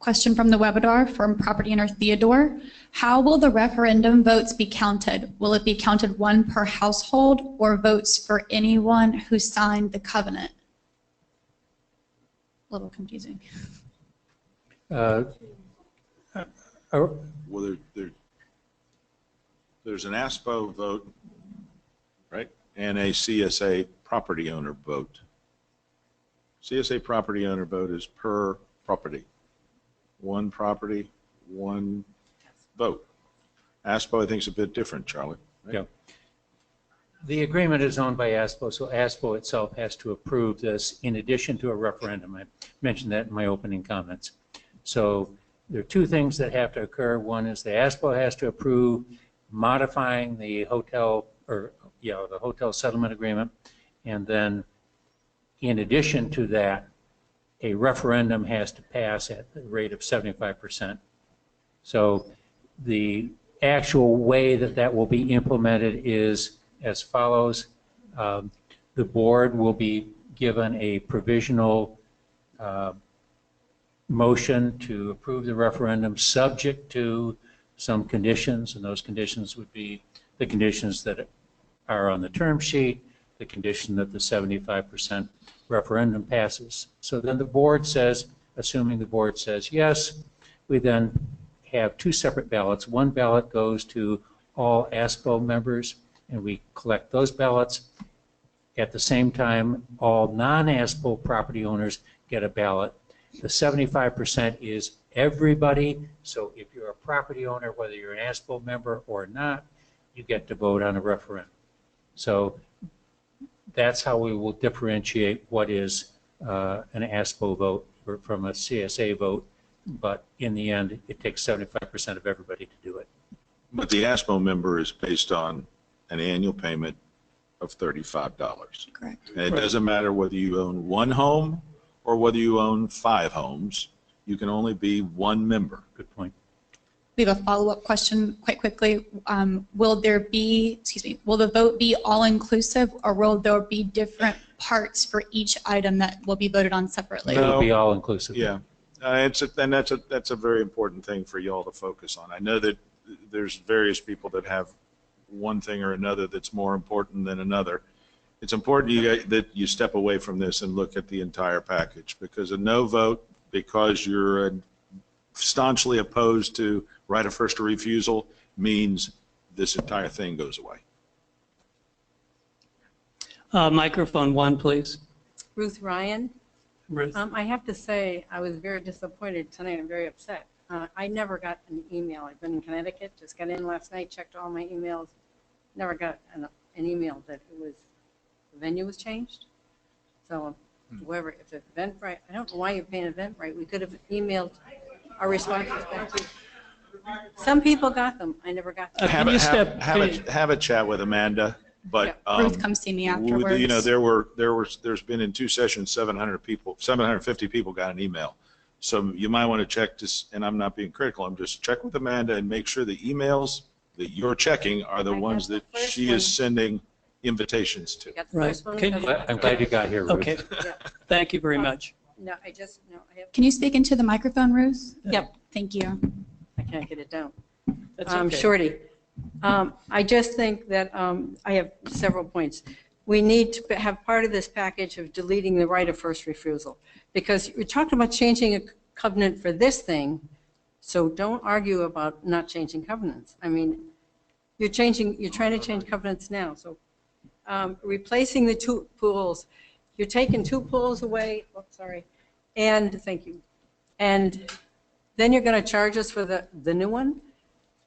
Question from the webinar from property owner Theodore. How will the referendum votes be counted? Will it be counted one per household or votes for anyone who signed the covenant? A little confusing. Well, there's an ASPPPO vote, right, and a CSA property owner vote. CSA property owner vote is per property. One property, one vote. ASPPPO, I think, is a bit different, Charlie. Right? Yeah. The agreement is owned by ASPPPO, so ASPPPO itself has to approve this in addition to a referendum. I mentioned that in my opening comments. So there are two things that have to occur. One is the ASPPPO has to approve modifying the hotel the hotel settlement agreement, and then in addition to that, a referendum has to pass at the rate of 75%. So the actual way that will be implemented is as follows. The board will be given a provisional motion to approve the referendum subject to some conditions, and those conditions would be the conditions that are on the term sheet, the condition that the 75% referendum passes. So then the board says, assuming the board says yes, we then have two separate ballots. One ballot goes to all ASPPPO members, and we collect those ballots. At the same time, all non-ASPPPO property owners get a ballot. The 75% is everybody. So if you're a property owner, whether you're an ASPPO member or not, you get to vote on a referendum. So that's how we will differentiate what is an ASPPO vote from a CSA vote. But in the end, it takes 75% of everybody to do it. But the ASPPO member is based on an annual payment of $35. Correct. And it doesn't matter whether you own one home or whether you own 5 homes. You can only be one member. Good point. We have a follow-up question quite quickly. Will the vote be all-inclusive, or will there be different parts for each item that will be voted on separately? No. It'll be all-inclusive. Yeah. That's a very important thing for y'all to focus on. I know that there's various people that have one thing or another that's more important than another. It's important that you step away from this and look at the entire package, because a no vote, because you're staunchly opposed to right of first refusal, means this entire thing goes away. Microphone 1, please. Ruth Ryan. Ruth. I have to say, I was very disappointed tonight. I'm very upset. I never got an email. I've been in Connecticut, just got in last night, checked all my emails, never got an email that the venue was changed. So whoever, if it's Eventbrite, I don't know why you're paying Eventbrite. We could have emailed our responses back to you. Some people got them. I never got them. Have a chat with Amanda. But Ruth, come see me afterwards. You know, there's been in 2 sessions 750 people got an email. So you might want to check this, and I'm not being critical. I'm just check with Amanda and make sure the emails that you're checking are the ones that she is sending invitations to. Right. I'm glad you got here, Ruth. Okay. Thank you very much. No, Can you speak into the microphone, Ruth? Yep. Thank you. I can't get it down. That's okay. Shorty. I just think that I have several points. We need to have part of this package of deleting the right of first refusal, because we're talking about changing a covenant for this thing, so don't argue about not changing covenants. I mean, you're trying to change covenants now. So replacing the 2 pools, you're taking 2 pools away, and thank you. And then you're going to charge us for the new one?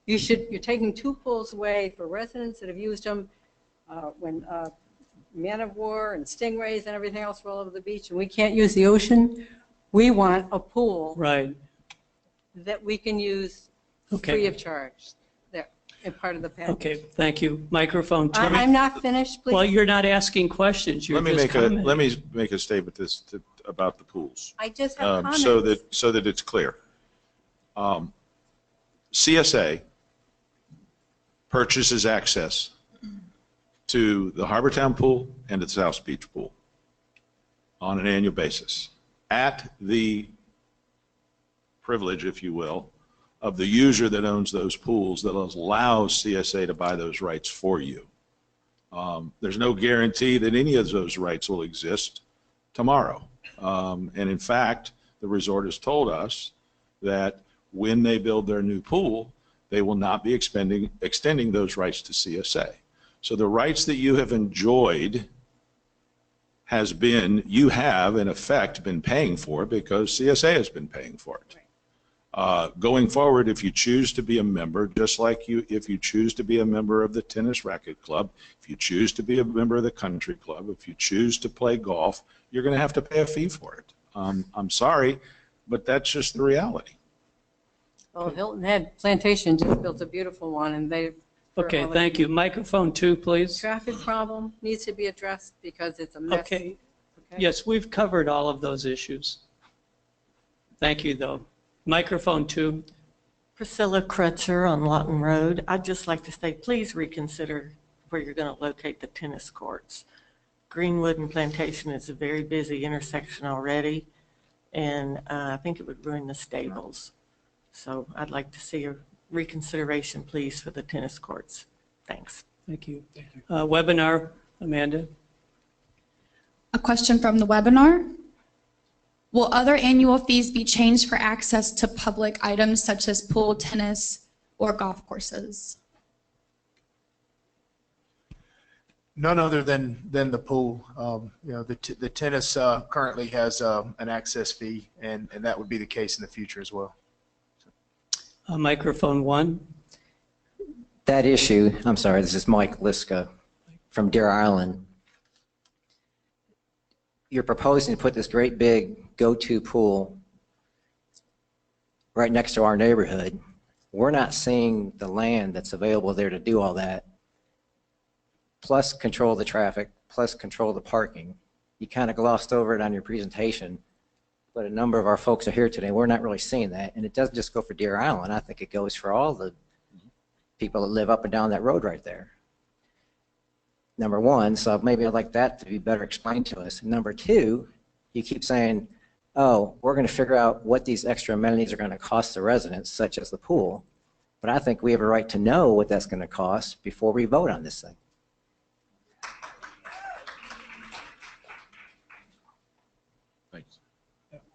You're taking 2 pools away for residents that have used them when man of war and stingrays and everything else were all over the beach, and we can't use the ocean. We want a pool that we can use free of charge. There, in part of the package. Okay, thank you. Microphone 2. I'm not finished, please. Well, you're not asking questions. You're just commenting. Let me make a statement about the pools. I just have comments. So that it's clear. CSA purchases access to the Harbortown pool and the South Beach pool on an annual basis at the privilege, if you will, of the user that owns those pools that allows CSA to buy those rights for you. There's no guarantee that any of those rights will exist tomorrow. And in fact, the resort has told us that when they build their new pool, they will not be extending those rights to CSA. So the rights that you have enjoyed you have in effect been paying for because CSA has been paying for it. Going forward, if you choose to be a member, just like if you choose to be a member of the tennis racket club, if you choose to be a member of the country club, if you choose to play golf, you're going to have to pay a fee for it. I'm sorry, but that's just the reality. Well, Hilton Head Plantation just built a beautiful one, and they. Okay, thank you. Microphone 2, please. Traffic problem needs to be addressed because it's a mess. Okay. Yes, we've covered all of those issues. Thank you, though. Microphone 2. Priscilla Crutcher on Lawton Road. I'd just like to say, please reconsider where you're going to locate the tennis courts. Greenwood and Plantation is a very busy intersection already, and I think it would ruin the stables. So I'd like to see a reconsideration, please, for the tennis courts. Thanks. Thank you. Webinar, Amanda. A question from the webinar. Will other annual fees be changed for access to public items such as pool, tennis, or golf courses? None other than the pool. You know, the tennis currently has an access fee, and that would be the case in the future as well. Microphone 1. That issue, I'm sorry, this is Mike Liska from Deer Island. You're proposing to put this great big go-to pool right next to our neighborhood. We're not seeing the land that's available there to do all that, plus control the traffic, plus control the parking. You kind of glossed over it on your presentation, but a number of our folks are here today. We're not really seeing that, and it doesn't just go for Deer Island. I think it goes for all the people that live up and down that road right there. Number one, so maybe I'd like that to be better explained to us. Number two, you keep saying, oh, we're going to figure out what these extra amenities are going to cost the residents, such as the pool. But I think we have a right to know what that's going to cost before we vote on this thing. Thanks.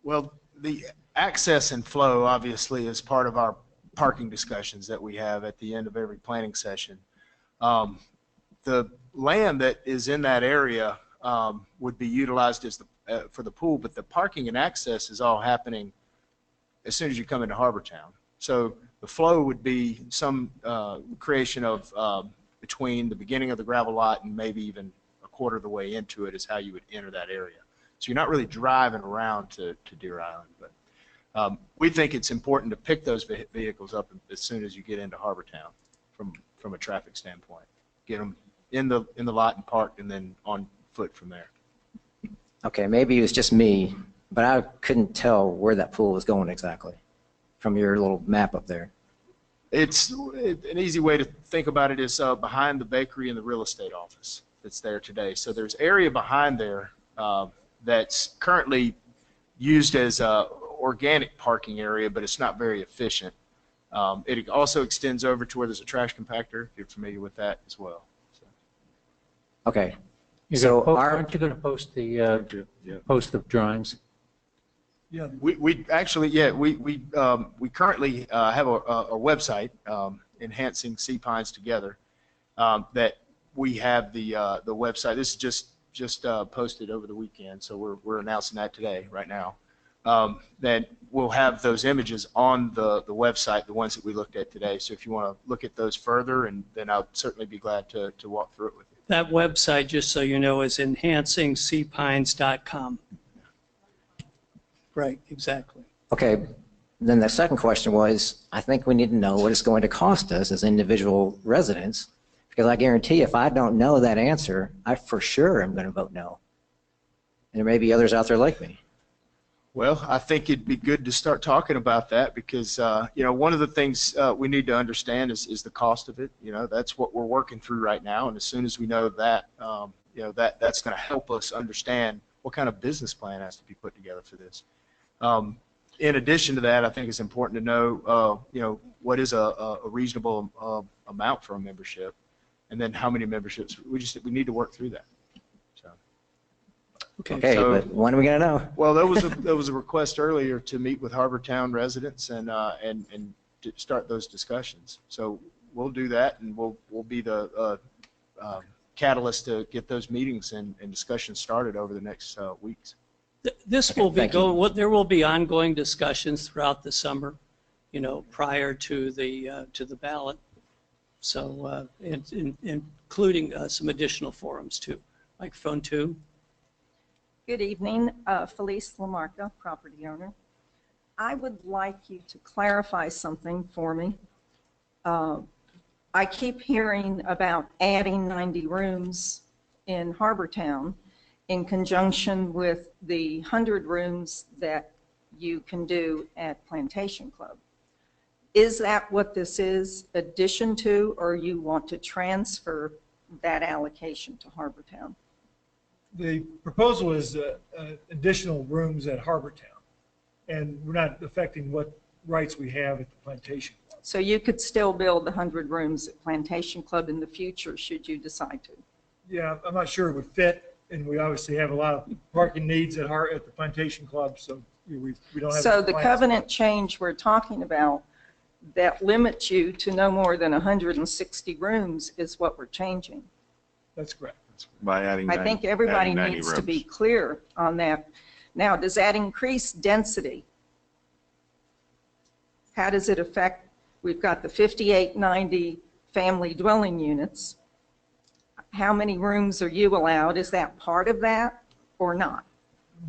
Well, the access and flow obviously is part of our parking discussions that we have at the end of every planning session. The land that is in that area would be utilized as for the pool, but the parking and access is all happening as soon as you come into Harbortown. So the flow would be some creation of between the beginning of the gravel lot and maybe even a quarter of the way into it is how you would enter that area. So you're not really driving around to Deer Island, but we think it's important to pick those vehicles up as soon as you get into Harbortown from a traffic standpoint. Get them in the lot and parked, and then on foot from there. Okay, maybe it was just me, but I couldn't tell where that pool was going exactly from your little map up there. It's an easy way to think about it is behind the bakery and the real estate office that's there today. So there's area behind there that's currently used as a organic parking area, but it's not very efficient. It also extends over to where there's a trash compactor, if you're familiar with that as well. So. Okay. Aren't you going to post the post of drawings? Yeah, we actually, we currently have a website, Enhancing Sea Pines Together, that we have the website. This is just posted over the weekend, so we're announcing that today, right now. That we'll have those images on the website, the ones that we looked at today. So if you want to look at those further, and then I'll certainly be glad to walk through it with you. That website, just so you know, is enhancingseapines.com. Right, exactly. Okay, then the second question was, I think we need to know what it's going to cost us as individual residents, because I guarantee if I don't know that answer, I for sure am going to vote no. And there may be others out there like me. Well, I think it'd be good to start talking about that because, one of the things we need to understand is the cost of it. That's what we're working through right now. And as soon as we know that, that's going to help us understand what kind of business plan has to be put together for this. In addition to that, I think it's important to know, what is a reasonable amount for a membership, and then how many memberships. We need to work through that. Okay, so, but when are we going to know? Well, there was a request earlier to meet with Harbortown residents and to start those discussions. So we'll do that, and we'll be the catalyst to get those meetings and discussions started over the next weeks. This will be going. There will be ongoing discussions throughout the summer, prior to the ballot. So, including some additional forums too. Microphone 2. Good evening, Felice Lamarca, property owner. I would like you to clarify something for me. I keep hearing about adding 90 rooms in Harbortown in conjunction with the 100 rooms that you can do at Plantation Club. Is that what this is, addition to, or you want to transfer that allocation to Harbortown? The proposal is additional rooms at Harbortown, and we're not affecting what rights we have at the Plantation Club. So you could still build 100 rooms at Plantation Club in the future should you decide to? Yeah, I'm not sure it would fit, and we obviously have a lot of parking needs at the Plantation Club, so we don't have. So the covenant change we're talking about that limits you to no more than 160 rooms is what we're changing. That's correct. By adding I think everybody needs to be clear on that. Now, does that increase density? How does it affect We've got the 5890 family dwelling units. How many rooms are you allowed? Is that part of that or not?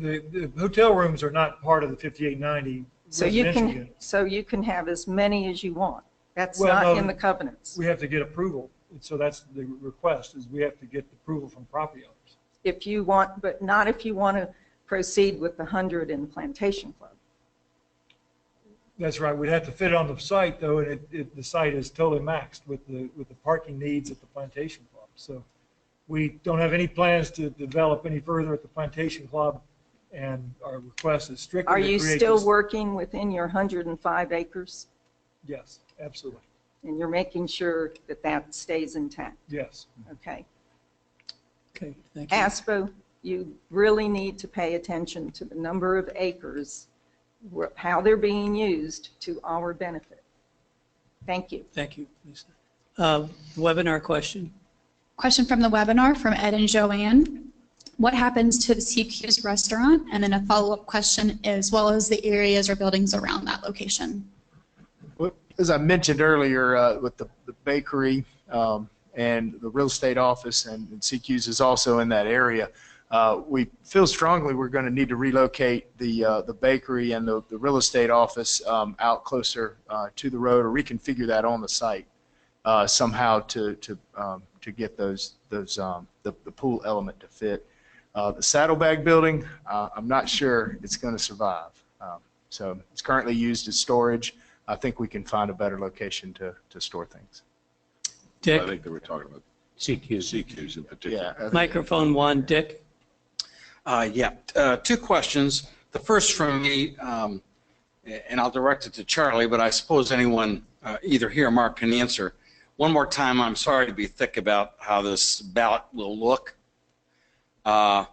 The hotel rooms are not part of the 5890 residential unit. So you can have as many as you want. That's Well, not no, in the covenants. We have to get approval. So that's the request, is we have to get approval from property owners. If you want, but not if you want to proceed with the 100 in Plantation Club. That's right. We'd have to fit it on the site, though, and the site is totally maxed with the parking needs at the Plantation Club. So we don't have any plans to develop any further at the Plantation Club, and our request is strictly Are to you create still this- working within your 105 acres? Yes, absolutely. And you're making sure that that stays intact? Yes. Okay. Okay, thank you. ASPO, you really need to pay attention to the number of acres, how they're being used to our benefit. Thank you. Thank you, Lisa. Webinar question. Question from the webinar from Ed and Joanne. What happens to the CQ's restaurant? And then a follow-up question as well as the areas or buildings around that location. Well, as I mentioned earlier, with the bakery and the real estate office and CQ's is also in that area, we feel strongly we're going to need to relocate the bakery and the real estate office out closer to the road, or reconfigure that on the site somehow to get the pool element to fit. The Saddlebag building, I'm not sure it's going to survive. So it's currently used as storage. I think we can find a better location to store things. Dick? I think they were talking about CQs in particular. Yeah. Microphone one, Dick. Two questions. The first from me, and I'll direct it to Charlie, but I suppose anyone, either here or Mark, can answer. One more time, I'm sorry to be thick about how this ballot will look. And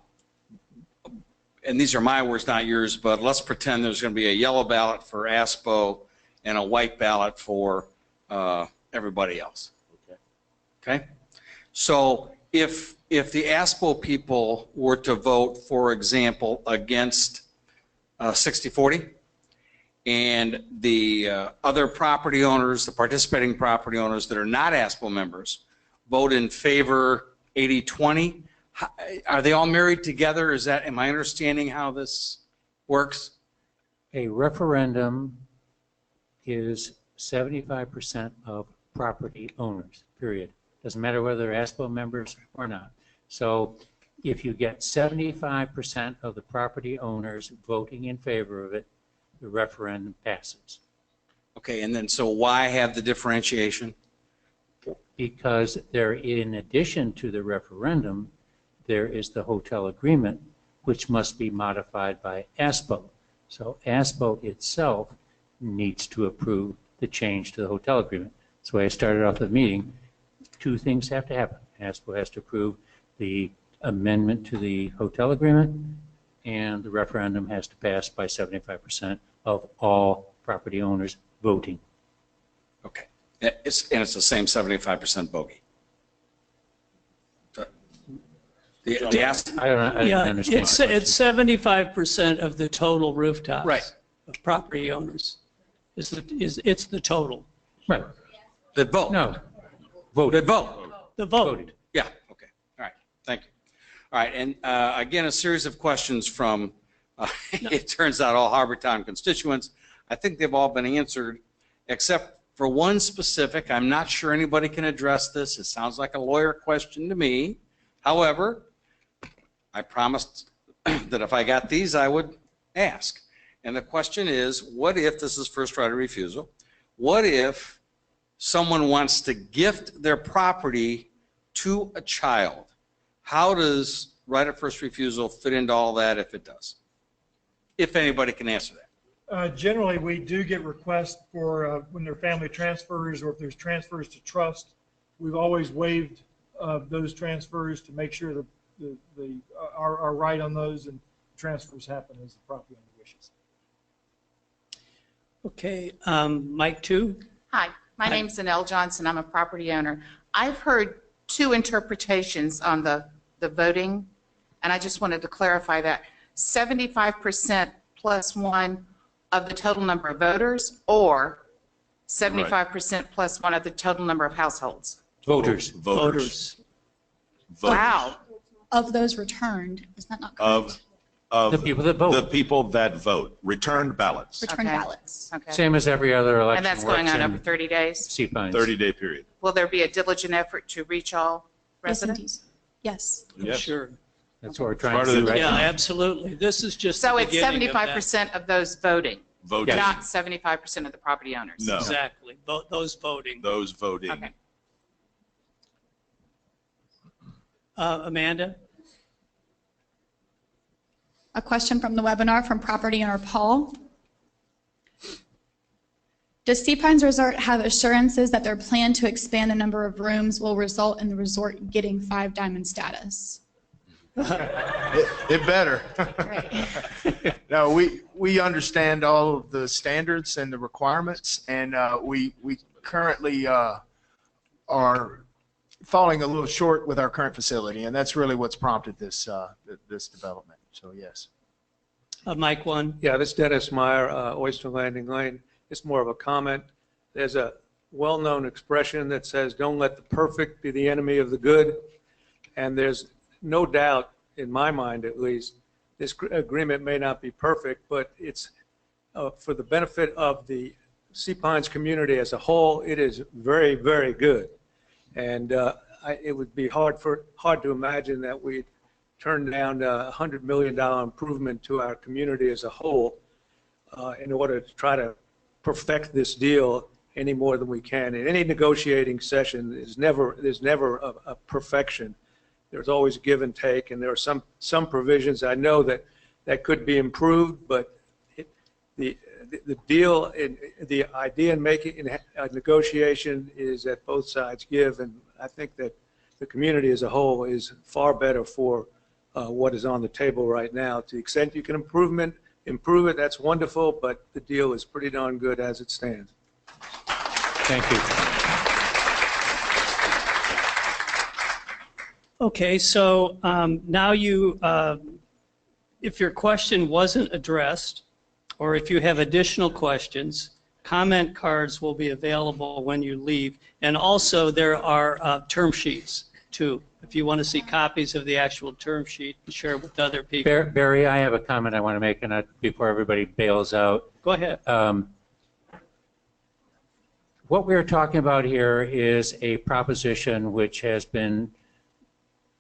these are my words, not yours, but let's pretend there's going to be a yellow ballot for ASPO and a white ballot for everybody else. Okay? So if the ASPO people were to vote, for example, against 60/40, and the other property owners, the participating property owners that are not ASPO members, vote in favor 80/20, are they all married together? Am I understanding how this works? A referendum is 75% of property owners, period. Doesn't matter whether they're ASPO members or not. So if you get 75% of the property owners voting in favor of it, the referendum passes. Okay, and then so why have the differentiation? Because there, in addition to the referendum, there is the hotel agreement, which must be modified by ASPO. So ASPO itself needs to approve the change to the hotel agreement. That's why I started off the meeting. Two things have to happen. ASPO has to approve the amendment to the hotel agreement, and the referendum has to pass by 75% of all property owners voting. Okay, it's the same 75% bogey. I don't understand. It's 75% of the total rooftops. Right. Of property owners. It's the total. Right. That vote. No. That vote. The vote. Yeah, okay. All right, thank you. All right, and again, a series of questions from, it turns out, all Harbortown constituents. I think they've all been answered, except for one specific. I'm not sure anybody can address this. It sounds like a lawyer question to me. However, I promised that if I got these, I would ask. And the question is, what if, this is first right of refusal, what if someone wants to gift their property to a child? How does right of first refusal fit into all that, if it does? If anybody can answer that. Generally, we do get requests for when there are family transfers, or if there's transfers to trust. We've always waived those transfers to make sure that our right on those and transfers happen as the property owner wishes. Okay, Mike 2. Hi, my name's Zanelle Johnson. I'm a property owner. I've heard two interpretations on the voting, and I just wanted to clarify that. 75% plus one of the total number of voters, or 75% plus one of the total number of households. Voters. Voters. Wow. Of those returned, is that not correct? Of The people that vote. The people that vote. Returned ballots. Returned Okay. ballots. Okay. Same as every other election. And that's going works on in over 30 days? Sea Pines. 30-day period. Will there be a diligent effort to reach all Yes, indeed. residents? Yes. Yes. Sure. That's what we're trying Part to of do the- right Yeah, now. absolutely. This is just So the it's beginning of that. 75% of those voting, Voting. not 75% of the property owners? No. Exactly. Those voting. Those voting. Okay. Amanda? A question from the webinar from property owner Paul. Does Sea Pines Resort have assurances that their plan to expand the number of rooms will result in the resort getting 5 diamond status? It better. No, we understand all of the standards and the requirements, and we currently are falling a little short with our current facility, and that's really what's prompted this this development. So yes. Mike one. Yeah, this is Dennis Meyer, Oyster Landing Lane. It's more of a comment. There's a well-known expression that says, "Don't let the perfect be the enemy of the good," and there's no doubt, in my mind at least, this agreement may not be perfect, but it's for the benefit of the Sea Pines community as a whole. It is very, very good, and it would be hard to imagine that we'd turn down a $100 million improvement to our community as a whole in order to try to perfect this deal any more than we can. In any negotiating session, there's never a perfection. There's always give and take, and there are some provisions I know that could be improved, but the deal, the idea in making a negotiation is that both sides give, and I think that the community as a whole is far better for what is on the table right now. To the extent you can improve it, that's wonderful, but the deal is pretty darn good as it stands. Thank you. Okay, so now if your question wasn't addressed, or if you have additional questions, comment cards will be available when you leave. And also there are term sheets too. If you want to see copies of the actual term sheet, share with other people. Barry, I have a comment I want to make before everybody bails out. Go ahead. What we're talking about here is a proposition which has been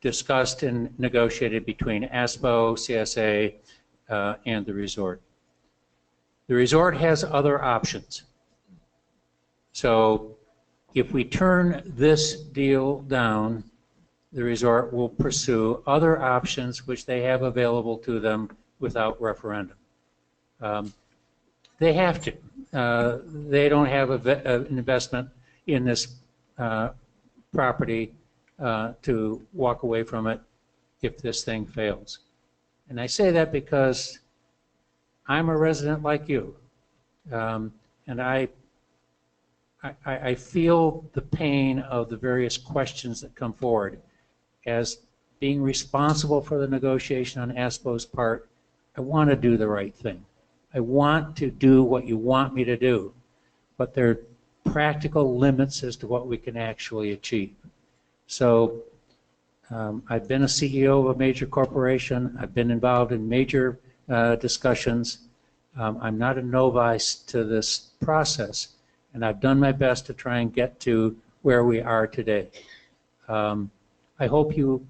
discussed and negotiated between ASPO, CSA, and the resort. The resort has other options. So if we turn this deal down, the resort will pursue other options which they have available to them without referendum. They have to. They don't have an investment in this property to walk away from it if this thing fails. And I say that because I'm a resident like you, and I feel the pain of the various questions that come forward. As being responsible for the negotiation on ASPO's part, I want to do the right thing. I want to do what you want me to do, but there are practical limits as to what we can actually achieve. So I've been a CEO of a major corporation. I've been involved in major discussions. I'm not a novice to this process, and I've done my best to try and get to where we are today. I hope you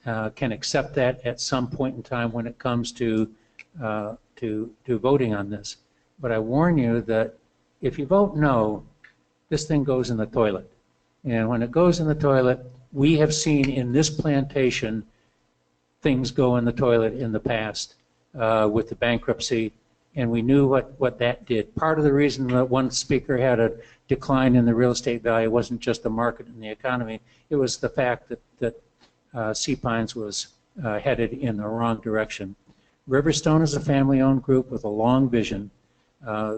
can accept that at some point in time when it comes to voting on this. But I warn you that if you vote no, this thing goes in the toilet. And when it goes in the toilet, we have seen in this plantation things go in the toilet in the past with the bankruptcy, and we knew what that did. Part of the reason that one speaker had a decline in the real estate value wasn't just the market and the economy, it was the fact that Sea Pines was headed in the wrong direction. Riverstone is a family-owned group with a long vision.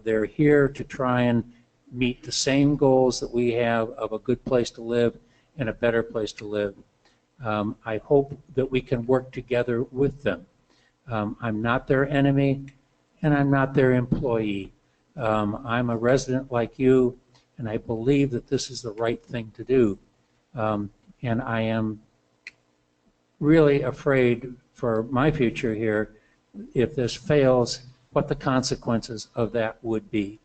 They're here to try and meet the same goals that we have of a good place to live and a better place to live. I hope that we can work together with them. I'm not their enemy, and I'm not their employee. I'm a resident like you, and I believe that this is the right thing to do. And I am really afraid for my future here, if this fails, what the consequences of that would be.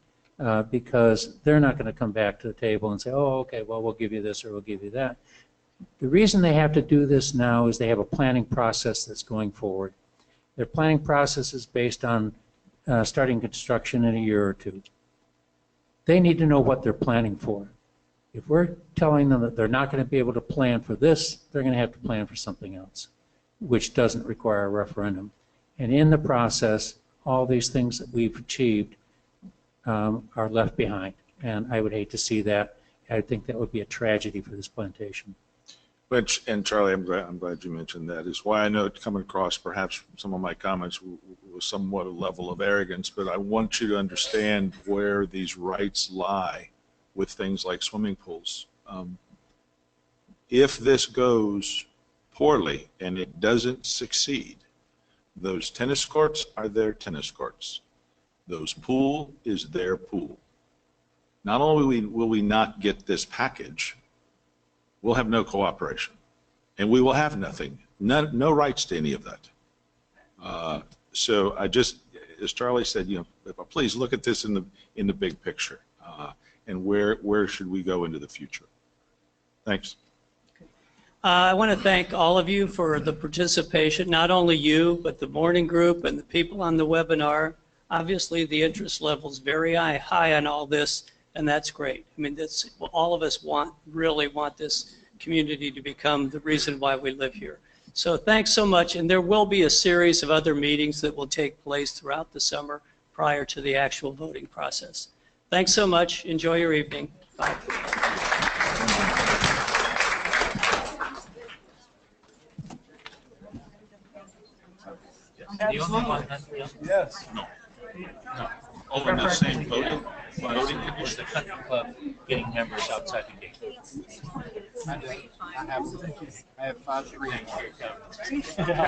Because they're not going to come back to the table and say, oh, okay, well, we'll give you this or we'll give you that. The reason they have to do this now is they have a planning process that's going forward. Their planning process is based on starting construction in a year or two. They need to know what they're planning for. If we're telling them that they're not going to be able to plan for this, they're going to have to plan for something else, which doesn't require a referendum. And in the process, all these things that we've achieved are left behind. And I would hate to see that. I think that would be a tragedy for this plantation. Which, and Charlie, I'm glad you mentioned that. Is why I know it coming across perhaps some of my comments was somewhat a level of arrogance, but I want you to understand where these rights lie with things like swimming pools. If this goes poorly and it doesn't succeed, those tennis courts are their tennis courts. Those pool is their pool. Not only will we not get this package, we'll have no cooperation, and we will have nothing, no rights to any of that. So I just, as Charlie said, please look at this in the big picture, and where should we go into the future? Thanks. I want to thank all of you for the participation, not only you, but the morning group and the people on the webinar. Obviously, the interest level is very high on all this, and that's great. I mean, that's all of us really want this community to become the reason why we live here. So thanks so much, and there will be a series of other meetings that will take place throughout the summer prior to the actual voting process. Thanks so much. Enjoy your evening. Bye. Yes. No. Oh, in the same voting Was the country club getting members outside the gate? I have 5 3. Yeah.